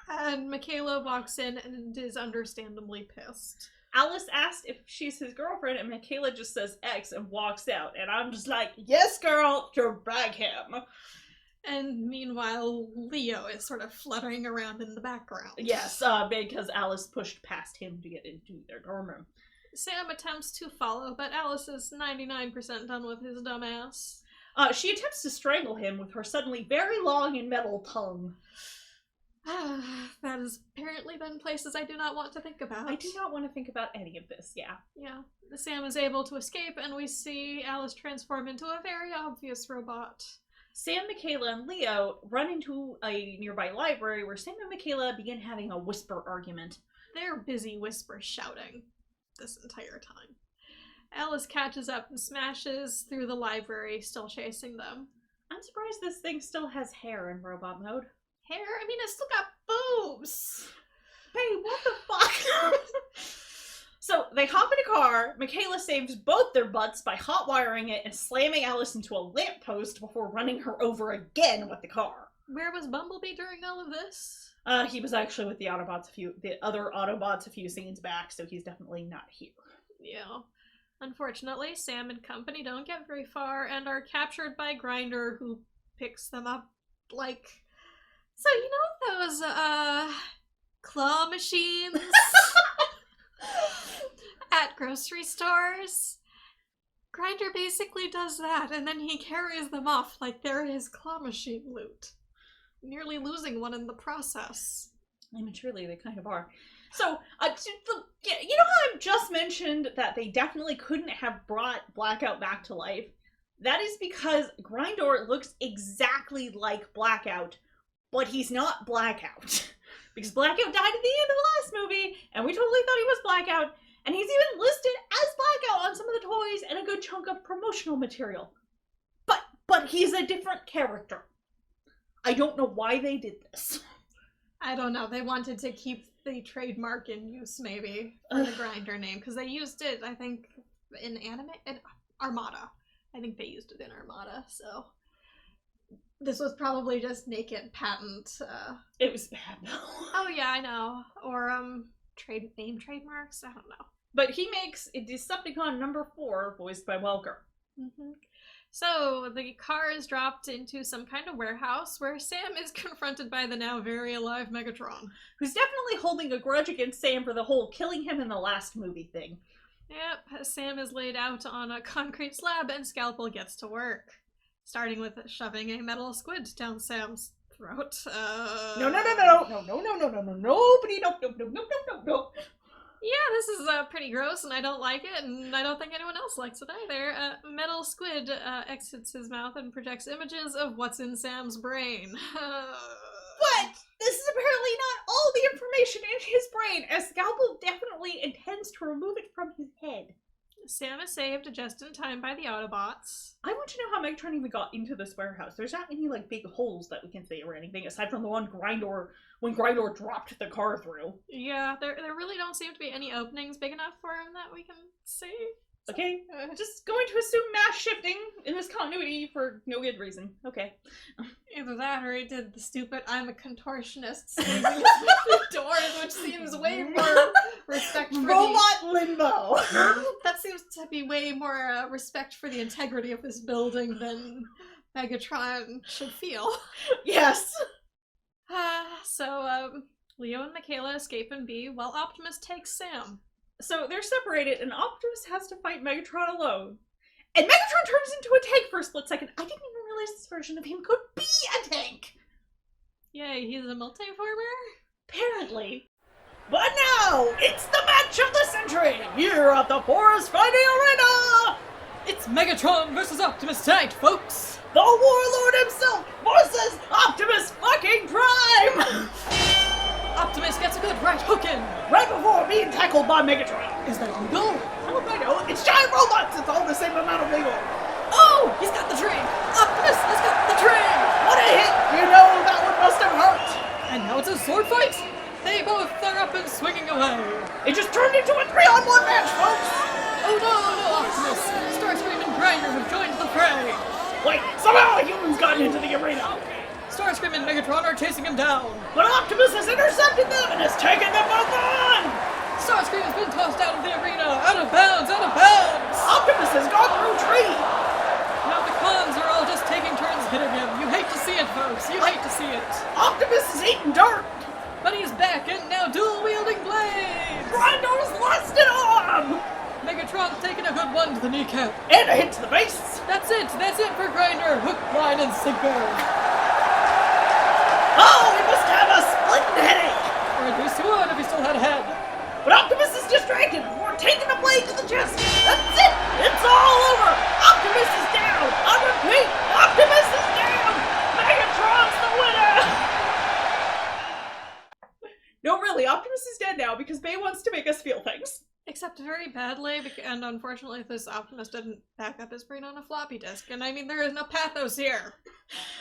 and Michaela walks in and is understandably pissed. Alice asked if she's his girlfriend, and Michaela just says X and walks out. And I'm just like, yes, girl, drag him. And meanwhile, Leo is sort of fluttering around in the background. Yes, because Alice pushed past him to get into their dorm room. Sam attempts to follow, but Alice is 99% done with his dumb ass. She attempts to strangle him with her suddenly very long and metal tongue. That has apparently been places I do not want to think about. I do not want to think about any of this, yeah. Yeah. Sam is able to escape, and we see Alice transform into a very obvious robot. Sam, Michaela, and Leo run into a nearby library where Sam and Michaela begin having a whisper argument. They're busy whisper shouting this entire time. Alice catches up and smashes through the library, still chasing them. I'm surprised this thing still has hair in robot mode. Hair? I mean, it's still got boobs! Hey, what the fuck? So, they hop in a car, Michaela saves both their butts by hot-wiring it and slamming Alice into a lamppost before running her over again with the car. Where was Bumblebee during all of this? He was actually with the other Autobots a few scenes back, so he's definitely not here. Yeah. Unfortunately, Sam and company don't get very far and are captured by Grinder, who picks them up, like... So, you know those, claw machines at grocery stores. Grinder basically does that, and then he carries them off like they're his claw machine loot, nearly losing one in the process. I mean, truly, they kind of are. So, you know how I just mentioned that they definitely couldn't have brought Blackout back to life? That is because Grindor looks exactly like Blackout, but he's not Blackout. Because Blackout died at the end of the last movie, and we totally thought he was Blackout, and he's even listed as Blackout on some of the toys and a good chunk of promotional material. But he's a different character. I don't know why they did this. I don't know. They wanted to keep the trademark in use, maybe, for the Grinder name, because they used it, I think, in Armada. I think they used it in Armada, so this was probably just naked patent. It was bad, though. Oh yeah, I know. Or name trademarks. I don't know. But he makes a Decepticon number 4, voiced by Welker. Mm-hmm. So, the car is dropped into some kind of warehouse where Sam is confronted by the now very alive Megatron. Who's definitely holding a grudge against Sam for the whole killing him in the last movie thing. Yep, Sam is laid out on a concrete slab and Scalpel gets to work. Starting with shoving a metal squid down Sam's throat. No, Yeah, this is pretty gross, and I don't like it, and I don't think anyone else likes it either. Metal squid exits his mouth and projects images of what's in Sam's brain. But this is apparently not all the information in his brain, as Scalpel definitely intends to remove it from his head. Sam is saved just in time by the Autobots. I want to know how Megatron even got into this warehouse. There's not any, big holes that we can see or anything, aside from the one when Grindor dropped the car through. Yeah, there really don't seem to be any openings big enough for him that we can see. Okay, just going to assume mass shifting in this continuity for no good reason. Okay. Either that or he did the stupid "I'm a contortionist" sneezing through doors, which seems way more respect for Robot limbo! That seems to be way more respect for the integrity of this building than Megatron should feel. Yes! So, Leo and Michaela escape in B while Optimus takes Sam. So they're separated, and Optimus has to fight Megatron alone. And Megatron turns into a tank for a split second. I didn't even realize this version of him could be a tank! Yay, he's a multiformer? Apparently. But now, it's the match of the century here at the Forest Friday Arena! It's Megatron versus Optimus Tank, folks! The Warlord himself versus Optimus fucking Prime! Optimus gets a good right hook in! Right before being tackled by Megatron. Is that legal? How do I know? It's giant robots! It's all the same amount of legal. Oh! He's got the train! Optimus has got the train! What a hit! You know that one must have hurt! And now it's a sword fight! They both are up and swinging away! It just turned into a 3-on-1 match, folks! Oh no, Optimus! Starscream and Grinder have joined the fray! Wait, somehow a human's gotten into the arena! Starscream and Megatron are chasing him down! But Optimus has intercepted them and has taken them both on! Starscream has been tossed out of the arena! Out of bounds! Out of bounds! Optimus has gone through a tree! Now the cons are all just taking turns hitting him. You hate to see it, folks. You hate to see it. Optimus is eating dirt! But he's back and now dual-wielding blades! Grindor's lost an arm! Megatron's taking a good one to the kneecap. And a hit to the base! That's it for Grinder. Hook, line, and sinker. Oh, he must have a splitting headache! Or at least he would if he still had a head. But Optimus is distracted before taking a blade to the chest. That's it! It's all over! Optimus is down! I repeat, Optimus is down! Megatron's the winner! No, really, Optimus is dead now because Bay wants to make us feel things. Except very badly, and unfortunately this Optimus didn't back up his brain on a floppy disk, and I mean there is no pathos here.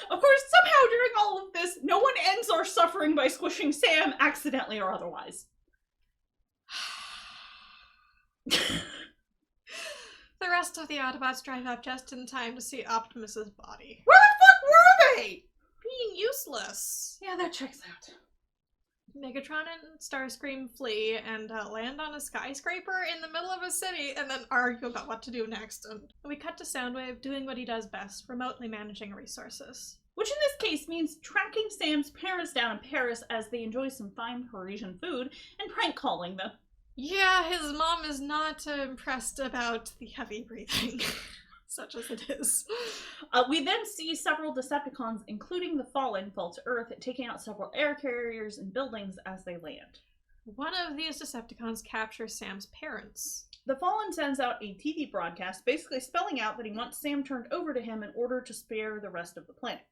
Of course, somehow during all of this, no one ends our suffering by squishing Sam, accidentally or otherwise. The rest of the Autobots drive up just in time to see Optimus's body. Where the fuck were they? Being useless. Yeah, that checks out. Megatron and Starscream flee and land on a skyscraper in the middle of a city and then argue about what to do next. And we cut to Soundwave doing what he does best, remotely managing resources. which in this case means tracking Sam's parents down in Paris as they enjoy some fine Parisian food and prank calling them. Yeah, his mom is not impressed about the heavy breathing, such as it is. We then see several Decepticons, including the Fallen, fall to Earth, taking out several air carriers and buildings as they land. One of these Decepticons captures Sam's parents. The Fallen sends out a TV broadcast basically spelling out that he wants Sam turned over to him in order to spare the rest of the planet.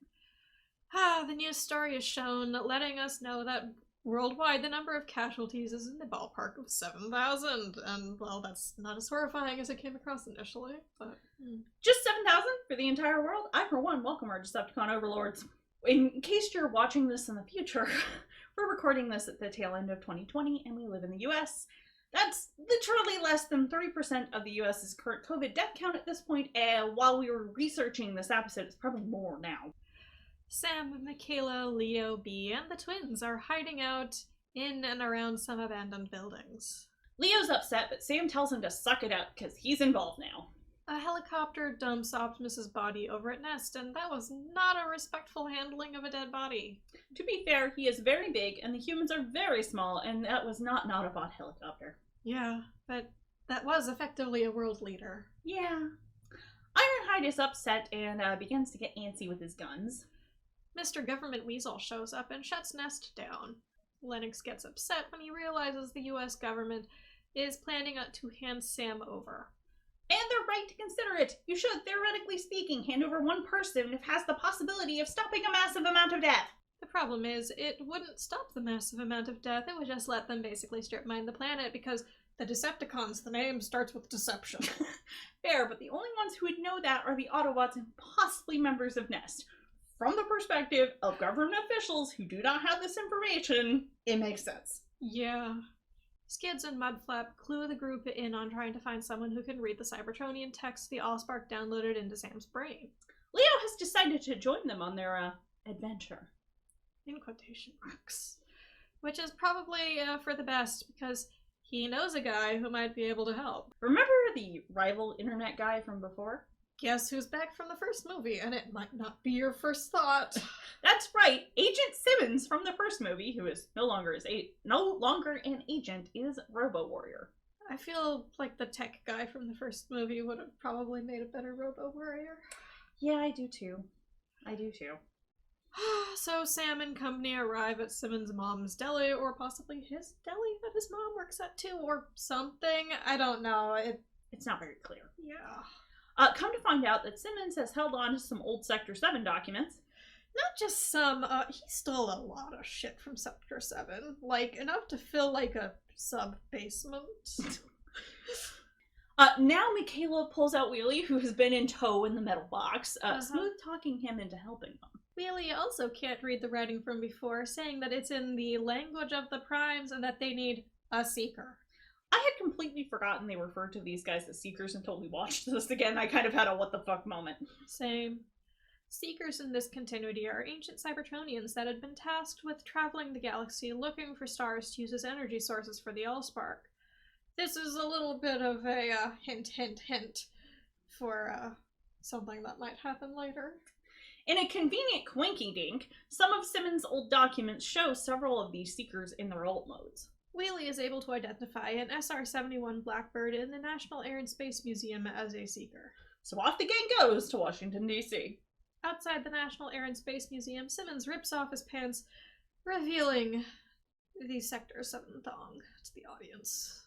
The news story is shown, letting us know that worldwide the number of casualties is in the ballpark of 7,000, and well, that's not as horrifying as it came across initially, but... Just 7,000 for the entire world? I, for one, welcome our Decepticon overlords. In case you're watching this in the future, we're recording this at the tail end of 2020, and we live in the US. That's literally less than 30% of the US's current COVID death count at this point, and while we were researching this episode, it's probably more now. Sam, Michaela, Leo, B, and the twins are hiding out in and around some abandoned buildings. Leo's upset, but Sam tells him to suck it up because he's involved now. A helicopter dumps Optimus's body over at Nest, and that was not a respectful handling of a dead body. To be fair, he is very big, and the humans are very small, and that was not an Autobot helicopter. Yeah, but that was effectively a world leader. Yeah. Ironhide is upset and begins to get antsy with his guns. Mr. Government Weasel shows up and shuts Nest down. Lennox gets upset when he realizes the US government is planning to hand Sam over. And they're right to consider it. You should, theoretically speaking, hand over one person if it has the possibility of stopping a massive amount of death. The problem is, it wouldn't stop the massive amount of death, it would just let them basically strip mine the planet, because the Decepticons, the name starts with deception. Fair, but the only ones who would know that are the Autobots and possibly members of Nest. From the perspective of government officials who do not have this information, it makes sense. Yeah. Skids and Mudflap clue the group in on trying to find someone who can read the Cybertronian text the Allspark downloaded into Sam's brain. Leo has decided to join them on their, adventure. In quotation marks. Which is probably for the best, because he knows a guy who might be able to help. Remember the rival internet guy from before? Guess who's back from the first movie, and it might not be your first thought. That's right, Agent Simmons from the first movie, who is no longer an agent, is Robo Warrior. I feel like the tech guy from the first movie would have probably made a better Robo Warrior. Yeah, I do too. So Sam and company arrive at Simmons' mom's deli, or possibly his deli that his mom works at too, or something. I don't know. It's not very clear. Yeah. Come to find out that Simmons has held on to some old Sector 7 documents. Not just some, he stole a lot of shit from Sector 7. Like, enough to fill, like, a sub-basement. Now Michaela pulls out Wheelie, who has been in tow in the metal box, smooth-talking him into helping them. Wheelie also can't read the writing from before, saying that it's in the language of the Primes and that they need a seeker. I had completely forgotten they referred to these guys as Seekers until we watched this again. I kind of had a what the fuck moment. Same. Seekers in this continuity are ancient Cybertronians that had been tasked with traveling the galaxy looking for stars to use as energy sources for the Allspark. This is a little bit of a hint for something that might happen later. In a convenient coinky-dink, some of Simmons' old documents show several of these Seekers in their alt modes. Wheelie is able to identify an SR-71 Blackbird in the National Air and Space Museum as a Seeker. So off the gang goes to Washington, D.C. Outside the National Air and Space Museum, Simmons rips off his pants, revealing the Sector 7 thong to the audience.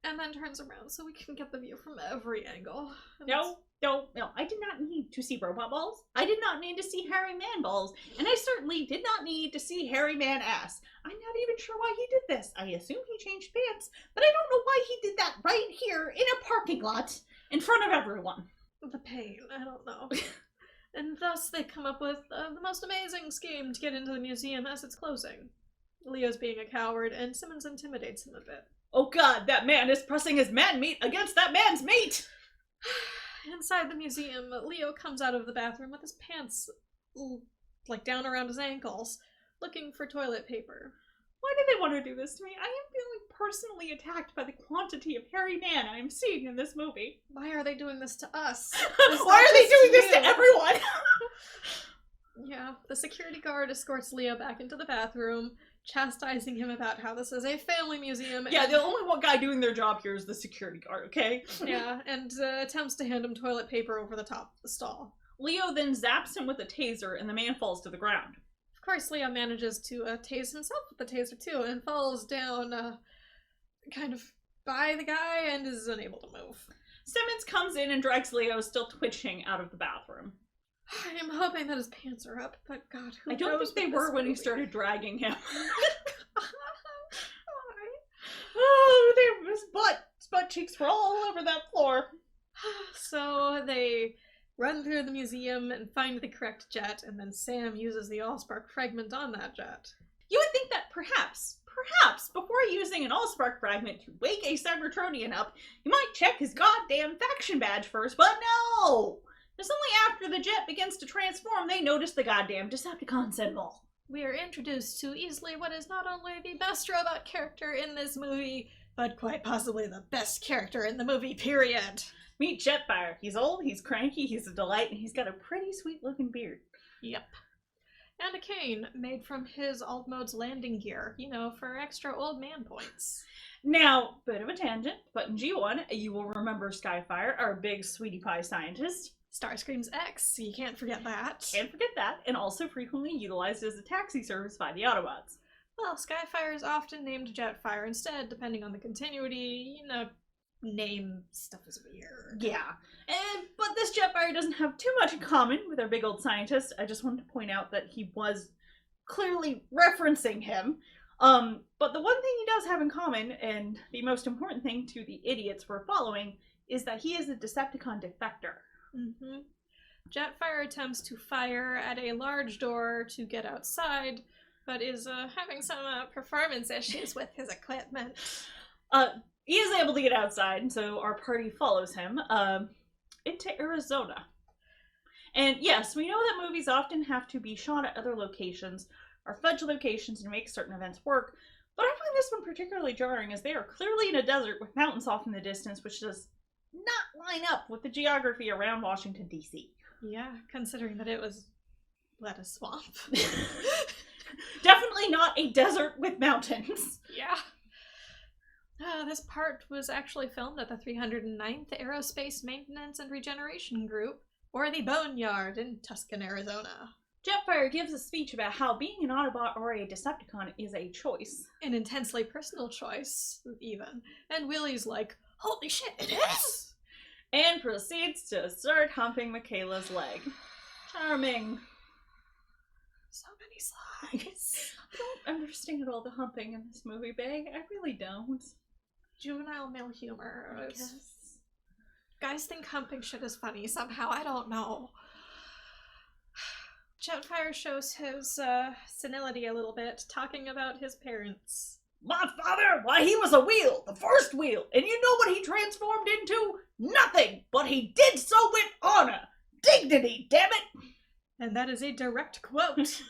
And then turns around so we can get the view from every angle. No, I did not need to see robot balls. I did not need to see hairy man balls. And I certainly did not need to see hairy man ass. I'm not even sure why he did this. I assume he changed pants, but I don't know why he did that right here in a parking lot in front of everyone. The pain, I don't know. And thus they come up with the most amazing scheme to get into the museum as it's closing. Leo's being a coward, and Simmons intimidates him a bit. Oh god, that man is pressing his man meat against that man's meat! Inside the museum, Leo comes out of the bathroom with his pants, like, down around his ankles, looking for toilet paper. Why do they want to do this to me? I am feeling personally attacked by the quantity of hairy man I am seeing in this movie. Why are they doing this to us? Why are they doing this to everyone? Yeah, the security guard escorts Leo back into the bathroom, chastising him about how this is a family museum. Yeah, the only one guy doing their job here is the security guard, okay? Yeah, and attempts to hand him toilet paper over the top of the stall. Leo then zaps him with a taser, and the man falls to the ground. Of course, Leo manages to tase himself with the taser too, and falls down kind of by the guy and is unable to move. Simmons comes in and drags Leo, still twitching, out of the bathroom. I'm hoping that his pants are up, but God, who I don't knows think they with were this when he movie? started dragging him. Oh, his butt cheeks were all over that floor. So they run through the museum and find the correct jet, and then Sam uses the Allspark fragment on that jet. You would think that perhaps, before using an Allspark fragment to wake a Cybertronian up, you might check his goddamn faction badge first, but no! It's only after the jet begins to transform they notice the goddamn Decepticon symbol. We are introduced to easily what is not only the best robot character in this movie, but quite possibly the best character in the movie, period. Meet Jetfire. He's old, he's cranky, he's a delight, and he's got a pretty sweet-looking beard. Yep. And a cane made from his alt mode's landing gear, for extra old man points. Now, bit of a tangent, but in G1, you will remember Skyfire, our big sweetie pie scientist. Starscream's X, you can't forget that. Can't forget that, and also frequently utilized as a taxi service by the Autobots. Well, Skyfire is often named Jetfire instead, depending on the continuity. Name stuff is weird. Yeah, but this Jetfire doesn't have too much in common with our big old scientist. I just wanted to point out that he was clearly referencing him. But the one thing he does have in common, and the most important thing to the idiots we're following, is that he is a Decepticon defector. Mm-hmm. Jetfire attempts to fire at a large door to get outside, but is having some performance issues with his equipment. He is able to get outside, and so our party follows him into Arizona. And yes, we know that movies often have to be shot at other locations or fudge locations to make certain events work, but I find this one particularly jarring as they are clearly in a desert with mountains off in the distance, which does not line up with the geography around Washington, D.C. Yeah, considering that it was a swamp. Definitely not a desert with mountains. Yeah. This part was actually filmed at the 309th Aerospace Maintenance and Regeneration Group, or the Boneyard in Tucson, Arizona. Jetfire gives a speech about how being an Autobot or a Decepticon is a choice. An intensely personal choice, even. And Willie's like, holy shit, it is! And proceeds to start humping Michaela's leg. Charming. So many slides. I don't understand all the humping in this movie, Bae. I really don't. Juvenile male humor. I guess. Guys think humping shit is funny somehow, I don't know. Jetfire shows his senility a little bit, talking about his parents. My father, why, he was a wheel, the first wheel, and you know what he transformed into? Nothing, but he did so with honor. Dignity, damn it! And that is a direct quote.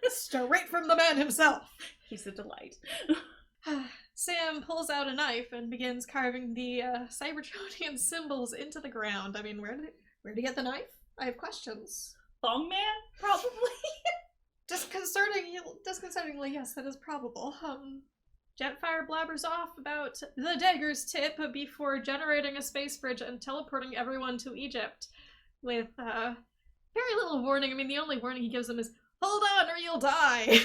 Straight from the man himself. He's a delight. Sam pulls out a knife and begins carving the Cybertronian symbols into the ground. I mean, where did he get the knife? I have questions. Thong Man? Probably. Disconcertingly, yes, that is probable. Jetfire blabbers off about the dagger's tip before generating a space bridge and teleporting everyone to Egypt with very little warning. I mean, the only warning he gives them is, hold on or you'll die,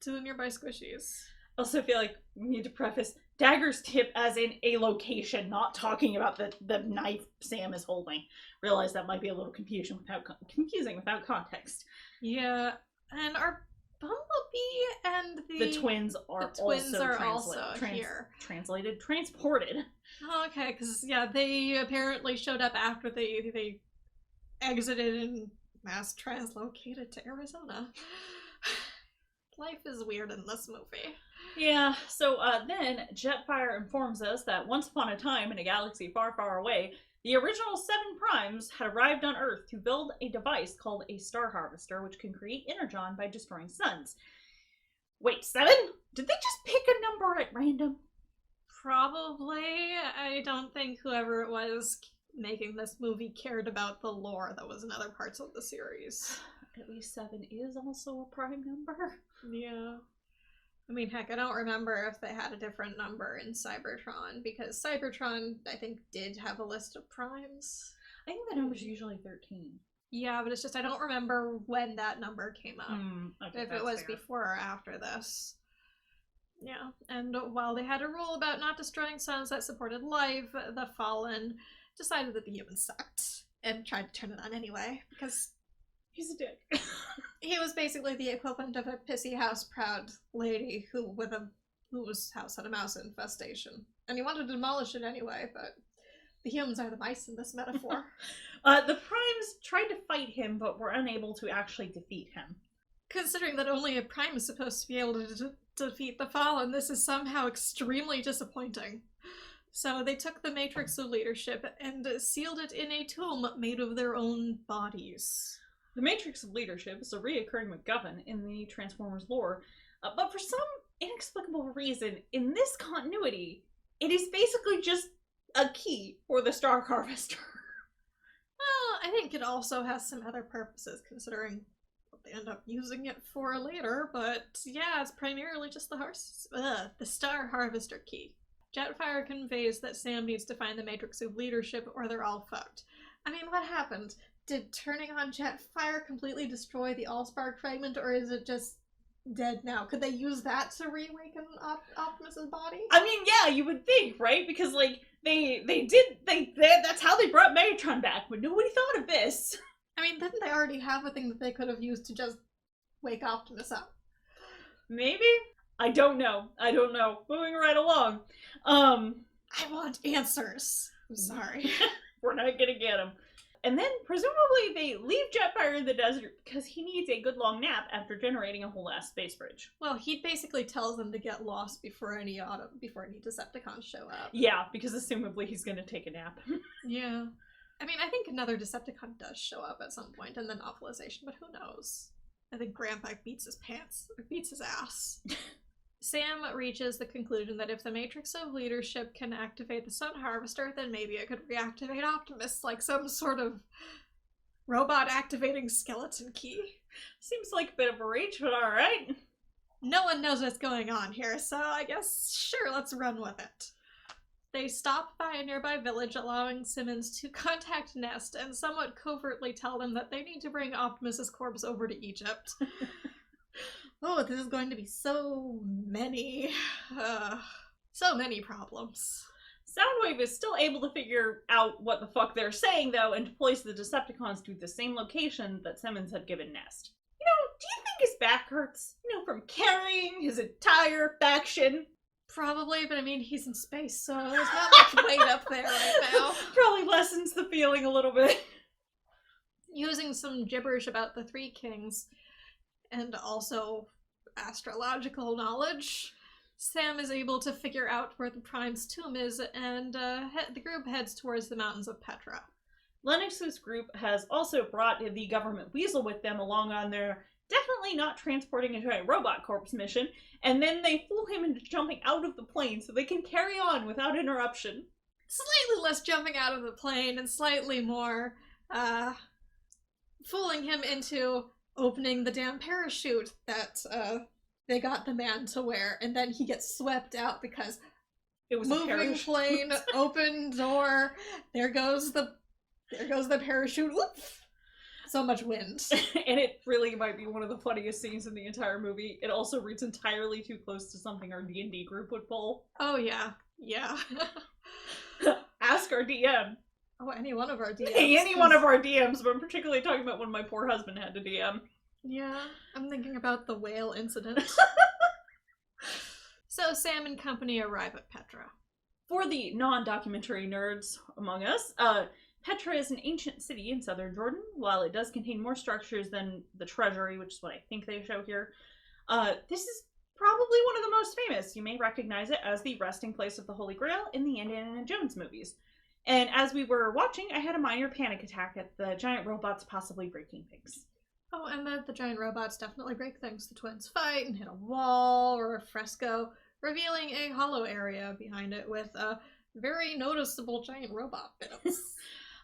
to the nearby squishies. Also feel like we need to preface dagger's tip as in a location, not talking about the knife Sam is holding. Realize that might be a little confusing without context. Yeah, and our Bumblebee and the twins are also here. Transported. Oh, okay, because yeah, they apparently showed up after they exited and mass translocated to Arizona. Life is weird in this movie. Yeah, so then Jetfire informs us that once upon a time in a galaxy far, far away, the original 7 Primes had arrived on Earth to build a device called a Star Harvester, which can create energon by destroying suns. Wait, 7? Did they just pick a number at random? Probably. I don't think whoever it was making this movie cared about the lore that was in other parts of the series. at least 7 is also a prime number. Yeah. I mean, heck, I don't remember if they had a different number in Cybertron, because Cybertron, I think, did have a list of primes. I think the number's usually 13. Yeah, but it's just I don't remember when that number came up. Okay, If it was fair. before or after this. Yeah, and while they had a rule about not destroying suns that supported life, the Fallen decided that the humans sucked and tried to turn it on anyway, because He's a dick. he was basically the equivalent of a pissy house proud lady whose house had a mouse infestation. And he wanted to demolish it anyway, but the humans are the mice in this metaphor. The primes tried to fight him, but were unable to actually defeat him. Considering that only a prime is supposed to be able to defeat the Fallen, this is somehow extremely disappointing. So they took the Matrix of Leadership and sealed it in a tomb made of their own bodies. The Matrix of Leadership is a reoccurring MacGuffin in the Transformers lore, but for some inexplicable reason, in this continuity, it is basically just a key for the Star Harvester. Well, I think it also has some other purposes, considering what they end up using it for later, but yeah, it's primarily just the Star Harvester key. Jetfire conveys that Sam needs to find the Matrix of Leadership or they're all fucked. I mean, what happened? Did turning on Jetfire completely destroy the Allspark fragment, or is it just dead now? Could they use that to reawaken Optimus's body? I mean, yeah, you would think, right? Because, like, that's how they brought Megatron back, but nobody thought of this. I mean, didn't they already have a thing that they could have used to just wake Optimus up? Maybe? I don't know. Moving right along. I want answers. I'm sorry. We're not gonna get them. And then, presumably, they leave Jetfire in the desert because he needs a good long nap after generating a whole ass space bridge. Well, he basically tells them to get lost before any Decepticons show up. Yeah, because assumably he's gonna take a nap. Yeah. I mean, I think another Decepticon does show up at some point in the novelization, but who knows? I think Grandpa beats his ass. Sam reaches the conclusion that if the Matrix of Leadership can activate the Sun Harvester, then maybe it could reactivate Optimus like some sort of robot activating skeleton key. Seems like a bit of a reach, but alright. No one knows what's going on here, so I guess, sure, let's run with it. They stop by a nearby village, allowing Simmons to contact Nest and somewhat covertly tell them that they need to bring Optimus's corpse over to Egypt. Oh, this is going to be so many problems. Soundwave is still able to figure out what the fuck they're saying, though, and deploys the Decepticons to the same location that Simmons had given Nest. You know, do you think his back hurts? You know, from carrying his entire faction? Probably, but I mean, he's in space, so there's not much weight up there right now. Probably lessens the feeling a little bit. Using some gibberish about the Three Kings, and also astrological knowledge, Sam is able to figure out where the Prime's tomb is, and the group heads towards the mountains of Petra. Lennox's group has also brought the government weasel with them along on their definitely not transporting a giant robot corpse mission, and then they fool him into jumping out of the plane so they can carry on without interruption. Slightly less jumping out of the plane and slightly more fooling him into opening the damn parachute that they got the man to wear, and then he gets swept out because It was moving plane, open door, there goes the parachute. Oof. So much wind. And it really might be one of the funniest scenes in the entire movie. It also reads entirely too close to something our D&D group would pull. Oh yeah. Yeah. Ask our DM. Oh, any one of our DMs. Any one of our DMs, but I'm particularly talking about when my poor husband had to DM. Yeah, I'm thinking about the whale incident. So Sam and company arrive at Petra. For the non-documentary nerds among us, Petra is an ancient city in southern Jordan. While it does contain more structures than the treasury, which is what I think they show here, this is probably one of the most famous. You may recognize it as the resting place of the Holy Grail in the Indiana Jones movies. And as we were watching, I had a minor panic attack at the giant robots possibly breaking things. Oh, and the giant robots definitely break things. The twins fight and hit a wall or a fresco, revealing a hollow area behind it with very noticeable giant robot bits.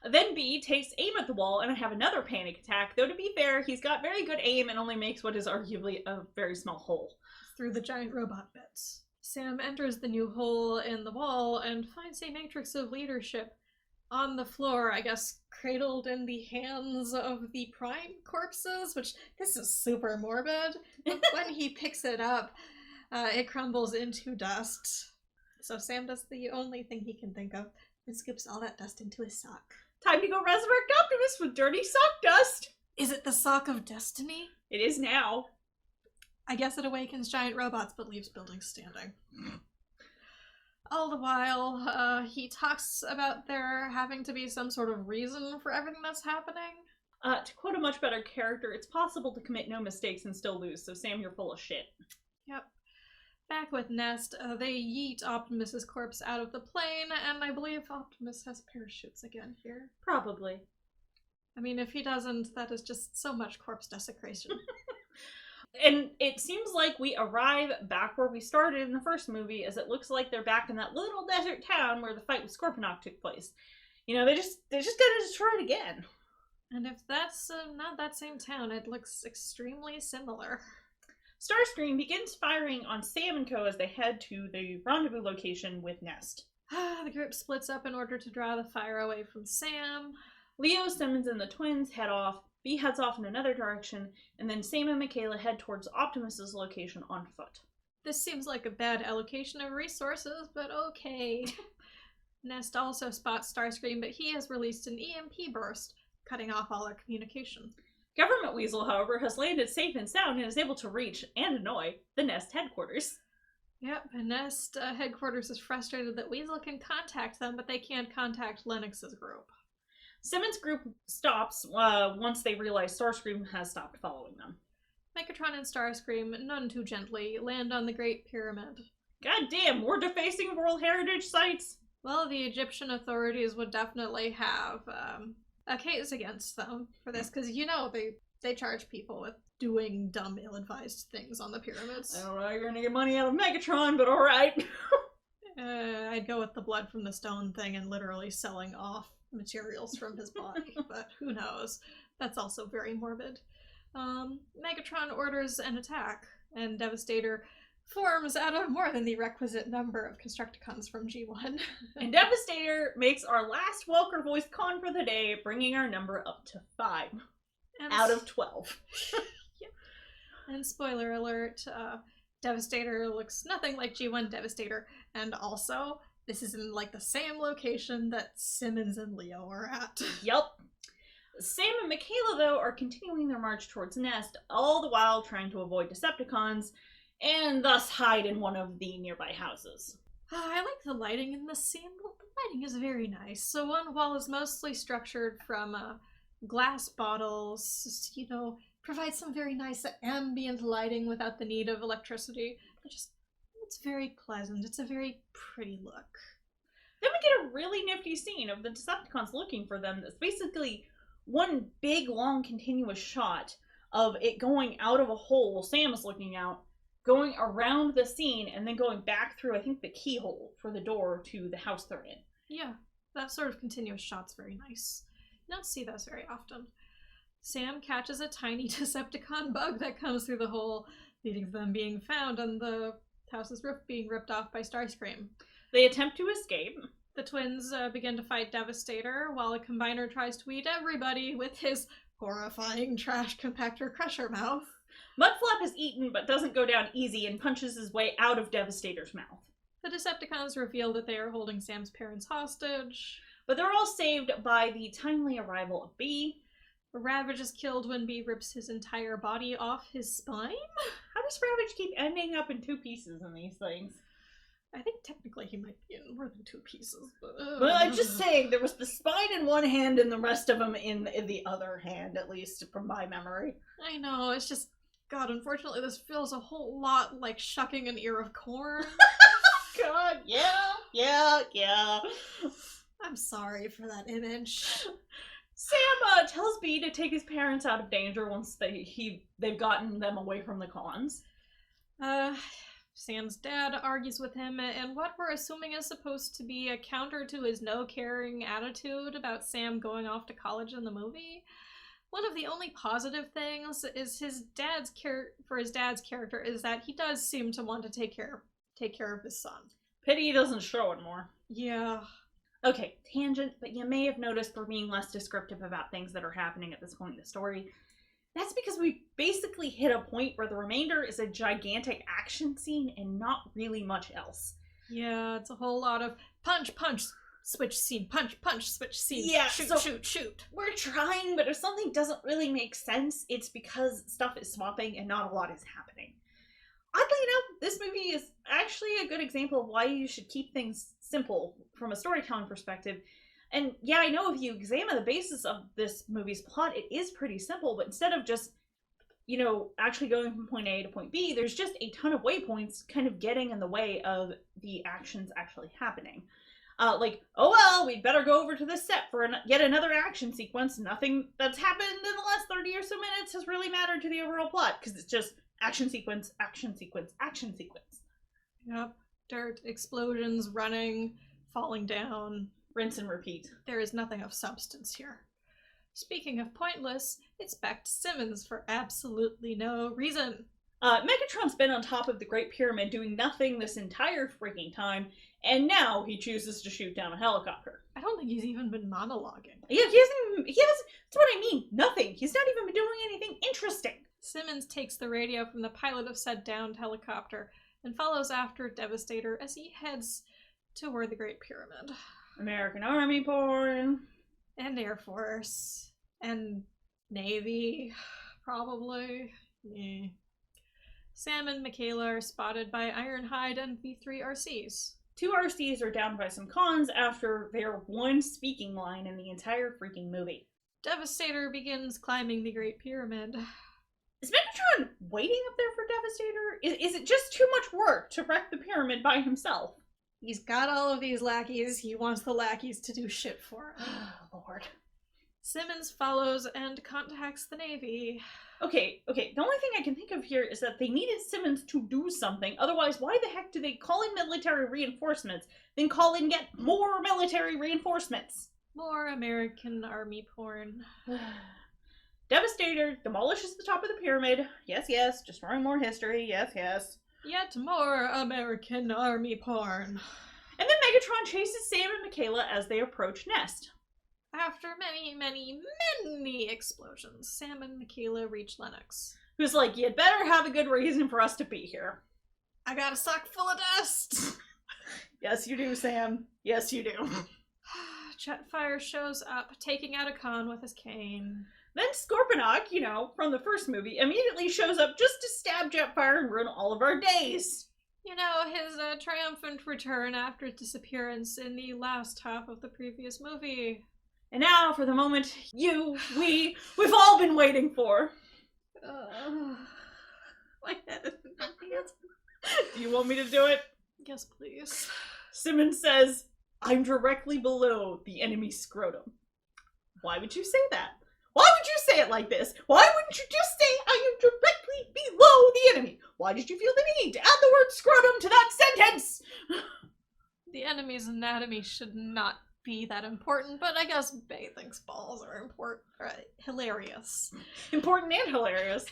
Then B takes aim at the wall, and I have another panic attack, though to be fair, he's got very good aim and only makes what is arguably a very small hole. Through the giant robot bits. Sam enters the new hole in the wall and finds a matrix of leadership on the floor, I guess cradled in the hands of the prime corpses, which this is super morbid. But when he picks it up, it crumbles into dust. So Sam does the only thing he can think of and scoops all that dust into his sock. Time to go resurrect Optimus with dirty sock dust! Is it the sock of destiny? It is now. I guess it awakens giant robots but leaves buildings standing. All the while, he talks about there having to be some sort of reason for everything that's happening. To quote a much better character, it's possible to commit no mistakes and still lose, so Sam, you're full of shit. Yep. Back with Nest, they yeet Optimus's corpse out of the plane, and I believe Optimus has parachutes again here. Probably. I mean, if he doesn't, that is just so much corpse desecration. And it seems like we arrive back where we started in the first movie, as it looks like they're back in that little desert town where the fight with Scorponok took place. You know, they're just gonna destroy it again. And if that's not that same town, it looks extremely similar. Starscream begins firing on Sam and Co. as they head to the rendezvous location with Nest. The group splits up in order to draw the fire away from Sam. Leo, Simmons, and the twins head off. B heads off in another direction, and then Sam and Michaela head towards Optimus's location on foot. This seems like a bad allocation of resources, but okay. Nest also spots Starscream, but he has released an EMP burst, cutting off all our communication. Government Weasel, however, has landed safe and sound and is able to reach, and annoy, the Nest headquarters. Yep, and Nest headquarters is frustrated that Weasel can contact them, but they can't contact Lennox's group. Simmons' group stops once they realize Starscream has stopped following them. Megatron and Starscream, none too gently, land on the Great Pyramid. God damn, we're defacing World Heritage Sites? Well, the Egyptian authorities would definitely have a case against them for this, because you know they charge people with doing dumb, ill-advised things on the pyramids. I don't know how you're gonna get money out of Megatron, but alright. I'd go with the blood from the stone thing and literally selling off materials from his body, but who knows. That's also very morbid. Megatron orders an attack, and Devastator forms out of more than the requisite number of Constructicons from G1. And Devastator makes our last Welker voice con for the day, bringing our number up to 5 out of 12. Yeah. And spoiler alert, Devastator looks nothing like G1 Devastator, and also this is in like the same location that Simmons and Leo are at. Yup. Sam and Michaela, though, are continuing their march towards Nest, all the while trying to avoid Decepticons, and thus hide in one of the nearby houses. I like the lighting in this scene. The lighting is very nice. So one wall is mostly structured from glass bottles, you know, provide some very nice ambient lighting without the need of electricity. It's very pleasant. It's a very pretty look. Then we get a really nifty scene of the Decepticons looking for them. That's basically one big, long, continuous shot of it going out of a hole Sam is looking out, going around the scene, and then going back through, I think, the keyhole for the door to the house they're in. Yeah, that sort of continuous shot's very nice. You don't see those very often. Sam catches a tiny Decepticon bug that comes through the hole, leading to them being found and the house's roof being ripped off by Starscream. They attempt to escape. The twins begin to fight Devastator, while a combiner tries to eat everybody with his horrifying trash compactor crusher mouth. Mudflap is eaten, but doesn't go down easy and punches his way out of Devastator's mouth. The Decepticons reveal that they are holding Sam's parents hostage. But they're all saved by the timely arrival of B. Ravage is killed when B rips his entire body off his spine? How does Ravage keep ending up in 2 pieces in these things? I think technically he might be in more than 2 pieces, but... Well, I'm just saying, there was the spine in one hand and the rest of them in the other hand, at least from my memory. I know, it's just... God, unfortunately this feels a whole lot like shucking an ear of corn. God, yeah. I'm sorry for that image. Sam tells B to take his parents out of danger once they've gotten them away from the cons. Sam's dad argues with him in what we're assuming is supposed to be a counter to his no-caring attitude about Sam going off to college in the movie. One of the only positive things is his dad's character is that he does seem to want to take care of his son. Pity he doesn't show it more. Yeah. Okay, tangent, but you may have noticed we're being less descriptive about things that are happening at this point in the story. That's because we basically hit a point where the remainder is a gigantic action scene and not really much else. Yeah, it's a whole lot of punch, punch, switch scene, punch, punch, switch scene, yeah, shoot. We're trying, but if something doesn't really make sense, it's because stuff is swapping and not a lot is happening. Oddly enough, this movie is actually a good example of why you should keep things simple from a storytelling perspective. And yeah, I know if you examine the basis of this movie's plot, it is pretty simple, but instead of just, actually going from point A to point B, there's just a ton of waypoints kind of getting in the way of the actions actually happening. We'd better go over to this set for yet another action sequence. Nothing that's happened in the last 30 or so minutes has really mattered to the overall plot, because it's just action sequence, action sequence, action sequence. Yep. Dirt, explosions, running, falling down. Rinse and repeat. There is nothing of substance here. Speaking of pointless, it's back to Simmons for absolutely no reason. Megatron's been on top of the Great Pyramid doing nothing this entire freaking time, and now he chooses to shoot down a helicopter. I don't think he's even been monologuing. Yeah, that's what I mean. Nothing. He's not even been doing anything interesting. Simmons takes the radio from the pilot of said downed helicopter and follows after Devastator as he heads toward the Great Pyramid. American Army porn. And Air Force. And Navy, probably. Yeah. Sam and Michaela are spotted by Ironhide and V3 RCs. 2 RCs are downed by some cons after their one speaking line in the entire freaking movie. Devastator begins climbing the Great Pyramid. Is Megatron waiting up there for Devastator? Is it just too much work to wreck the pyramid by himself? He's got all of these lackeys. He wants the lackeys to do shit for him. Oh, Lord. Simmons follows and contacts the Navy. Okay. The only thing I can think of here is that they needed Simmons to do something. Otherwise, why the heck do they call in military reinforcements, then call in yet more military reinforcements? More American Army porn. Devastator demolishes the top of the pyramid. Yes. Destroying more history. Yes. Yet more American Army porn. And then Megatron chases Sam and Michaela as they approach Nest. After many explosions, Sam and Michaela reach Lennox. Who's like, you'd better have a good reason for us to be here. I got a sock full of dust! Yes, you do, Sam. Yes, you do. Jetfire shows up, taking out a con with his cane. Then Scorponok, from the first movie, immediately shows up just to stab Jetfire and ruin all of our days. His triumphant return after disappearance in the last half of the previous movie. And now for the moment we've all been waiting for. My head is in my hands. Do you want me to do it? Yes, please. Simmons says, I'm directly below the enemy scrotum. Why would you say that? Why would you say it like this? Why wouldn't you just say I am directly below the enemy? Why did you feel the need to add the word scrotum to that sentence? The enemy's anatomy should not be that important, but I guess Bay thinks balls are important. Hilarious. Important and hilarious.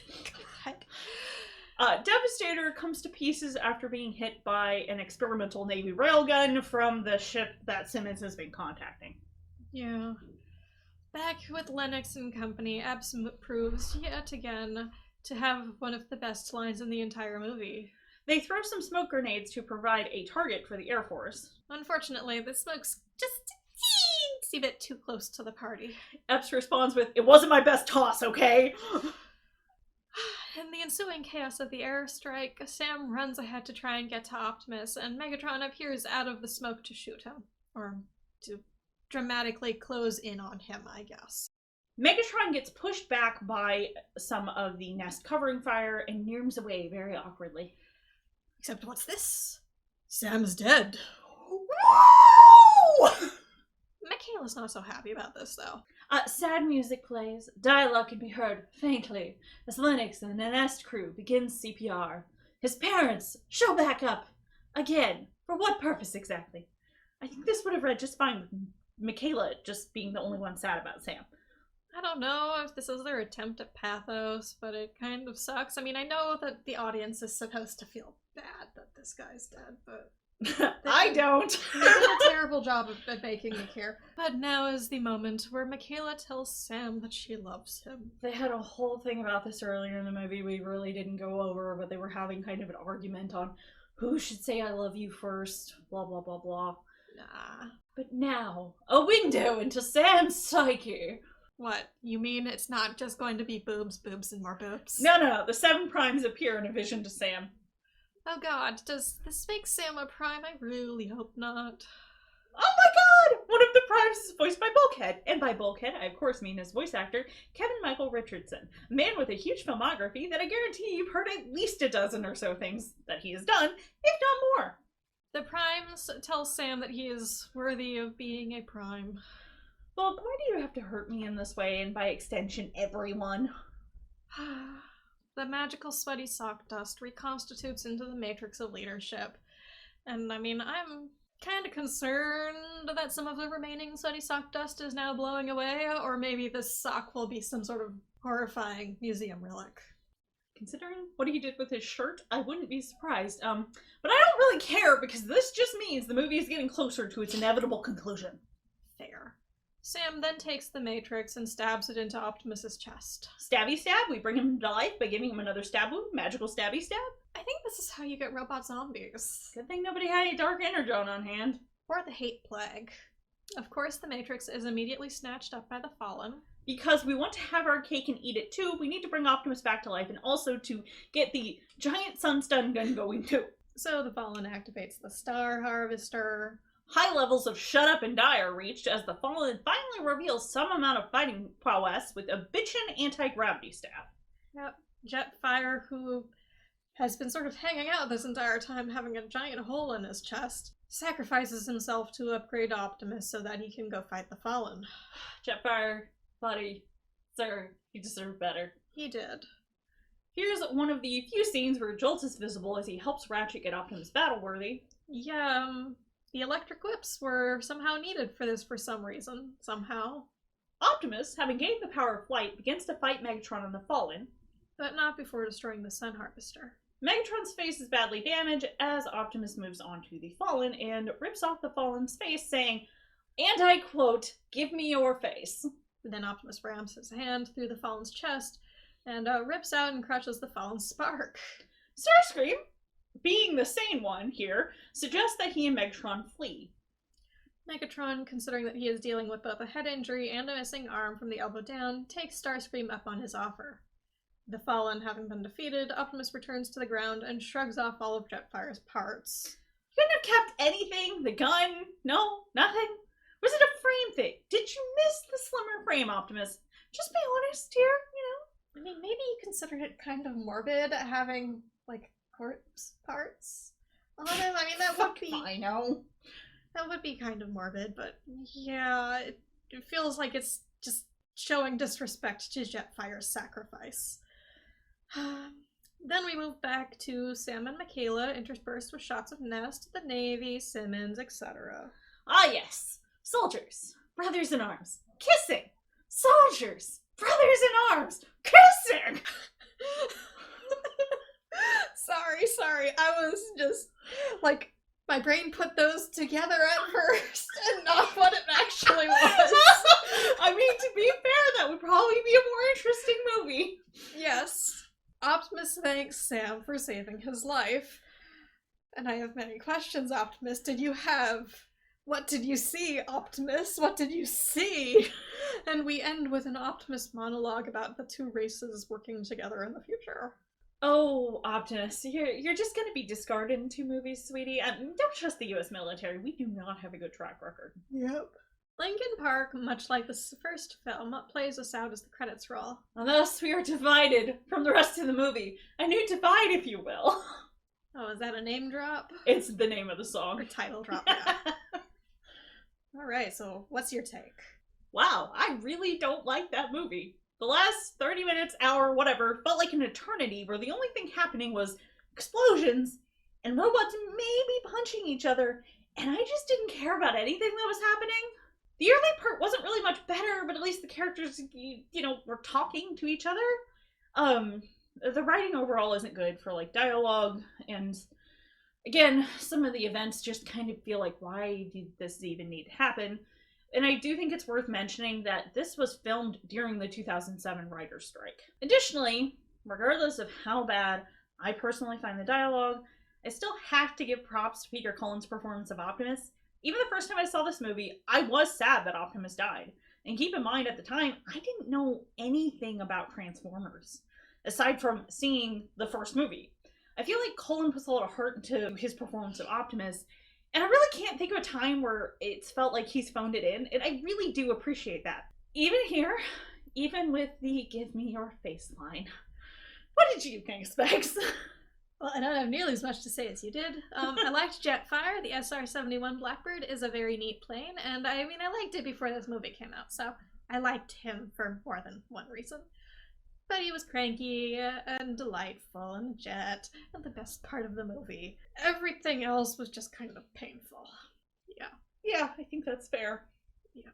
God. Devastator comes to pieces after being hit by an experimental Navy railgun from the ship that Simmons has been contacting. Yeah. Back with Lennox and company, Epps proves yet again to have one of the best lines in the entire movie. They throw some smoke grenades to provide a target for the Air Force. Unfortunately, the smoke's just a teensy bit too close to the party. Epps responds with, it wasn't my best toss, okay? In the ensuing chaos of the airstrike, Sam runs ahead to try and get to Optimus, and Megatron appears out of the smoke to shoot him. Or to dramatically close in on him, I guess. Megatron gets pushed back by some of the Nest covering fire and nears away very awkwardly. Except what's this? Sam's dead. Woo! Michaela's not so happy about this, though. Sad music plays. Dialogue can be heard faintly as Lennox and the Nest crew begins CPR. His parents show back up. Again. For what purpose exactly? I think this would have read just fine with Michaela just being the only one sad about Sam. I don't know if this is their attempt at pathos, but it kind of sucks. I mean, I know that the audience is supposed to feel bad that this guy's dead, but... I don't! They did a terrible job of making me care. But now is the moment where Michaela tells Sam that she loves him. They had a whole thing about this earlier in the movie we really didn't go over, but they were having kind of an argument on who should say I love you first, blah blah blah blah. Nah. But now, a window into Sam's psyche. What? You mean it's not just going to be boobs, boobs, and more boobs? No. The 7 primes appear in a vision to Sam. Oh god, does this make Sam a prime? I really hope not. Oh my god! One of the primes is voiced by Bulkhead. And by Bulkhead, I of course mean his voice actor, Kevin Michael Richardson. A man with a huge filmography that I guarantee you've heard at least a dozen or so things that he has done, if not more. The primes tell Sam that he is worthy of being a prime. Well, why do you have to hurt me in this way, and by extension, everyone? The magical sweaty sock dust reconstitutes into the matrix of leadership. And I mean, I'm kind of concerned that some of the remaining sweaty sock dust is now blowing away, or maybe this sock will be some sort of horrifying museum relic. Considering what he did with his shirt, I wouldn't be surprised. But I don't really care, because this just means the movie is getting closer to its inevitable conclusion. Fair. Sam then takes the matrix and stabs it into Optimus's chest. Stabby stab? We bring him to life by giving him another stab wound? Magical stabby stab? I think this is how you get robot zombies. Good thing nobody had any dark energon on hand. Or the hate plague. Of course, the matrix is immediately snatched up by the Fallen. Because we want to have our cake and eat it too, we need to bring Optimus back to life, and also to get the giant sun stun gun going too. So the Fallen activates the Star Harvester. High levels of shut up and die are reached as the Fallen finally reveals some amount of fighting prowess with a bitchin' anti-gravity staff. Yep. Jetfire, who has been sort of hanging out this entire time having a giant hole in his chest, sacrifices himself to upgrade Optimus so that he can go fight the Fallen. Jetfire, buddy, sir, you deserve better. He did. Here's one of the few scenes where Jolt is visible as he helps Ratchet get Optimus battle-worthy. Yeah, the electric whips were somehow needed for this for some reason. Somehow. Optimus, having gained the power of flight, begins to fight Megatron and the Fallen. But not before destroying the Sun Harvester. Megatron's face is badly damaged as Optimus moves on to the Fallen and rips off the Fallen's face, saying, and I quote, "Give me your face." Then Optimus rams his hand through the Fallen's chest and rips out and crushes the Fallen's spark. Starscream, being the sane one here, suggests that he and Megatron flee. Megatron, considering that he is dealing with both a head injury and a missing arm from the elbow down, takes Starscream up on his offer. The Fallen having been defeated, Optimus returns to the ground and shrugs off all of Jetfire's parts. You couldn't have kept anything? The gun? No? Nothing? Was it a frame thing? Did you miss the slimmer frame, Optimus? Just be honest here, I mean, maybe you consider it kind of morbid having, like, corpse parts on him. I mean, that would be... I know. That would be kind of morbid, but yeah, it feels like it's just showing disrespect to Jetfire's sacrifice. Then we move back to Sam and Michaela, interspersed with shots of Nest, the Navy, Simmons, etc. Ah yes, soldiers, brothers in arms, kissing! Soldiers, brothers in arms, kissing! Sorry, I was just, like, my brain put those together at first, and not what it actually was. I mean, to be fair, that would probably be a more interesting movie. Yes. Optimus thanks Sam for saving his life. And I have many questions, Optimus. What did you see, Optimus? What did you see? And we end with an Optimus monologue about the two races working together in the future. Oh, Optimus, you're just gonna be discarded in 2 movies, sweetie. Don't trust the US military. We do not have a good track record. Yep. Linkin Park, much like the first film, plays us out as the credits roll. And thus we are divided from the rest of the movie. A new divide, if you will. Oh, is that a name drop? It's the name of the song. Or title drop, yeah. Alright, so what's your take? Wow, I really don't like that movie. The last 30 minutes, hour, whatever, felt like an eternity where the only thing happening was explosions, and robots maybe punching each other, and I just didn't care about anything that was happening. The early part wasn't really much better, but at least the characters, were talking to each other. The writing overall isn't good for, dialogue, and again, some of the events just kind of feel like, why did this even need to happen? And I do think it's worth mentioning that this was filmed during the 2007 writer's strike. Additionally, regardless of how bad I personally find the dialogue, I still have to give props to Peter Cullen's performance of Optimus. Even the first time I saw this movie, I was sad that Optimus died. And keep in mind, at the time, I didn't know anything about Transformers, aside from seeing the first movie. I feel like Cullen puts a lot of heart into his performance of Optimus, and I really can't think of a time where it's felt like he's phoned it in, and I really do appreciate that. Even here, even with the give me your face line. What did you think, Specs? Well, I don't have nearly as much to say as you did. I liked Jetfire. The SR-71 Blackbird is a very neat plane, and I liked it before this movie came out, so I liked him for more than one reason. But he was cranky and delightful and Jet, and the best part of the movie. Everything else was just kind of painful. Yeah, I think that's fair. Yeah.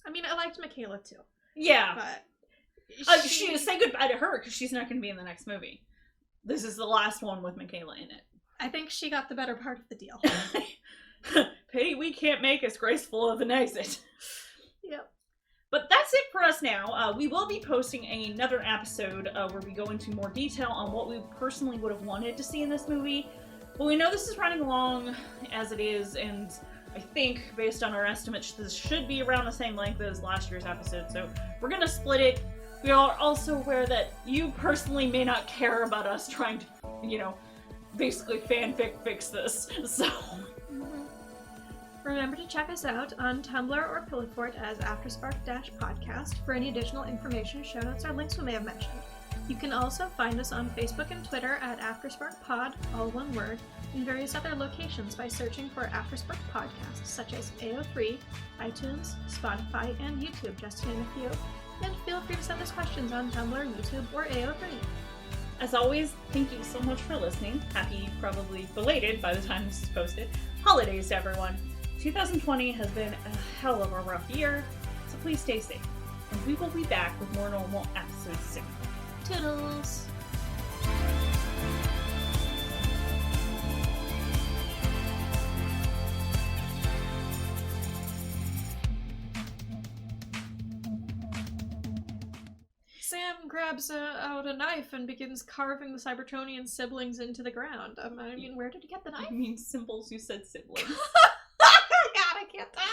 I liked Michaela too. Yeah. But say goodbye to her, because she's not going to be in the next movie. This is the last one with Michaela in it. I think she got the better part of the deal. Pity we can't make as graceful of an exit. Yep. But that's it for us now. We will be posting another episode where we go into more detail on what we personally would have wanted to see in this movie. But we know this is running along as it is, and I think, based on our estimates, this should be around the same length as last year's episode, so we're gonna split it. We are also aware that you personally may not care about us trying to, basically fanfic fix this, so... Remember to check us out on Tumblr or Pillowfort as Afterspark-Podcast for any additional information, show notes, or links we may have mentioned. You can also find us on Facebook and Twitter at AftersparkPod, all one word, and various other locations by searching for Afterspark podcasts such as AO3, iTunes, Spotify, and YouTube, just to name a few. And feel free to send us questions on Tumblr, YouTube, or AO3. As always, thank you so much for listening. Happy, probably belated by the time this is posted, holidays to everyone. 2020 has been a hell of a rough year, so please stay safe. And we will be back with more normal episodes soon. Toodles! Sam grabs out a knife and begins carving the Cybertronian siblings into the ground. Where did he get the knife? I mean, symbols, you said siblings. God, I can't talk.